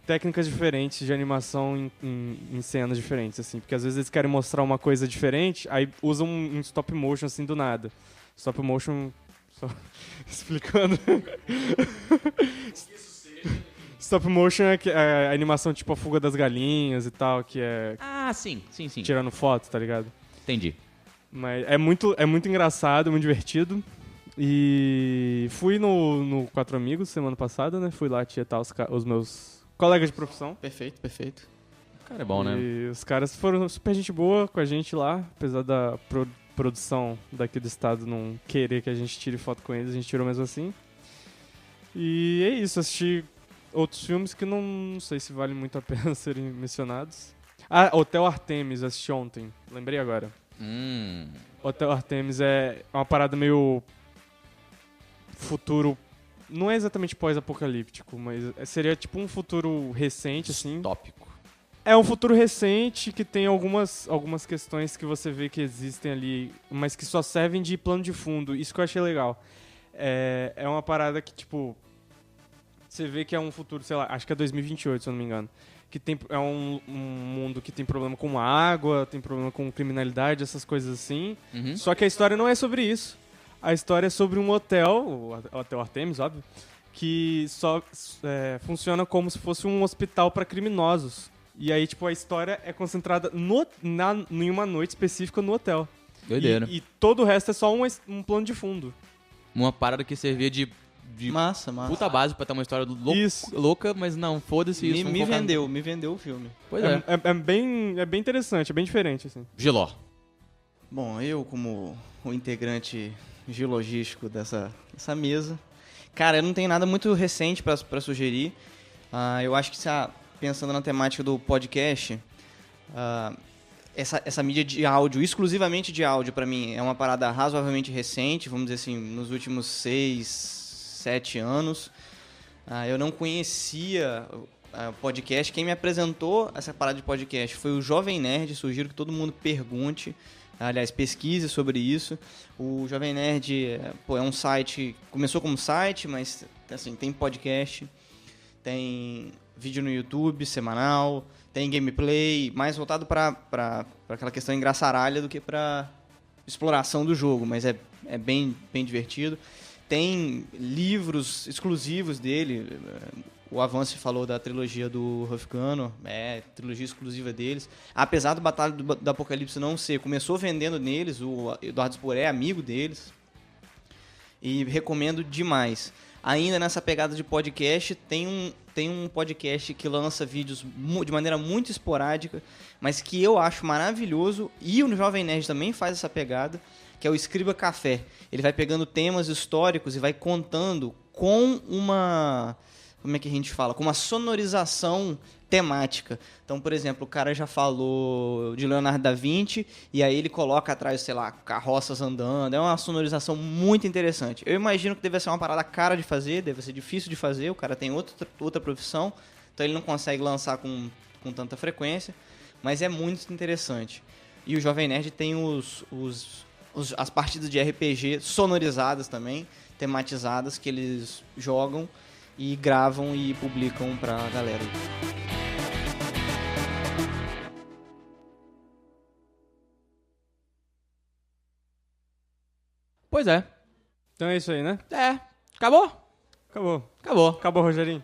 técnicas diferentes de animação em cenas diferentes, assim, porque às vezes eles querem mostrar uma coisa diferente, aí usam um stop motion, assim, do nada. Stop motion, só explicando. Stop motion é a animação tipo a fuga das galinhas e tal, que é Ah, sim. tirando foto, tá ligado? Entendi. Mas é muito engraçado, é muito divertido. E fui no Quatro Amigos semana passada, né? Fui lá tietar os meus colegas de profissão. Perfeito, perfeito. Cara, é bom, né? E os caras foram super gente boa com a gente lá, apesar da produção daqui do estado não querer que a gente tire foto com eles, a gente tirou mesmo assim. E é isso, assisti outros filmes que não sei se vale muito a pena serem mencionados. Ah, Hotel Artemis, assisti ontem, lembrei agora. Hotel Artemis é uma parada meio futuro, não é exatamente pós-apocalíptico, mas seria tipo um futuro recente, assim. Tópico. É um futuro recente que tem algumas questões que você vê que existem ali, mas que só servem de plano de fundo. Isso que eu achei legal. É uma parada que, tipo, você vê que é um futuro, sei lá, acho que é 2028, se eu não me engano. Que é um mundo que tem problema com água, tem problema com criminalidade, essas coisas assim. Uhum. Só que a história não é sobre isso. A história é sobre um hotel, o Hotel Artemis, óbvio, que só funciona como se fosse um hospital para criminosos. E aí, tipo, a história é concentrada em uma noite específica no hotel. Doideira. E todo o resto é só um plano de fundo. uma parada que servia de Massa. puta base pra ter uma história Isso. louca, mas não, foda-se isso. vamos Me focar- vendeu o filme. Pois é. É bem interessante, é bem diferente, assim. Giló. Bom, eu como o integrante geologístico dessa mesa, cara, eu não tenho nada muito recente pra sugerir. Eu acho que pensando na temática do podcast, essa mídia de áudio, exclusivamente de áudio, pra mim, é uma parada razoavelmente recente, vamos dizer assim, nos últimos 6, 7 anos. Eu não conhecia podcast. Quem me apresentou essa parada de podcast foi o Jovem Nerd. Sugiro que todo mundo pergunte, aliás, pesquise sobre isso. O Jovem Nerd é um site, começou como site, mas assim, tem podcast, tem vídeo no YouTube semanal, tem gameplay, mais voltado para aquela questão engraçaralha do que para exploração do jogo, mas é bem divertido. Tem livros exclusivos dele. O Avance falou da trilogia do Rufgano, trilogia exclusiva deles. Apesar do Batalha do Apocalipse não ser, começou vendendo neles, o Eduardo Spor é amigo deles. E recomendo demais. Ainda nessa pegada de podcast, tem um podcast que lança vídeos de maneira muito esporádica, mas que eu acho maravilhoso, e o Jovem Nerd também faz essa pegada, que é o Escriba Café. Ele vai pegando temas históricos e vai contando com uma... Como é que a gente fala? Com uma sonorização temática. Então, por exemplo, o cara já falou de Leonardo da Vinci e aí ele coloca atrás, sei lá, carroças andando. É uma sonorização muito interessante. Eu imagino que deve ser uma parada cara de fazer, deve ser difícil de fazer. O cara tem outra profissão, então ele não consegue lançar com tanta frequência, mas é muito interessante. E o Jovem Nerd tem as partidas de RPG sonorizadas também, tematizadas, que eles jogam e gravam e publicam pra galera. Pois é. Então é isso aí, né? Acabou? Acabou. Acabou. Acabou, Rogerinho.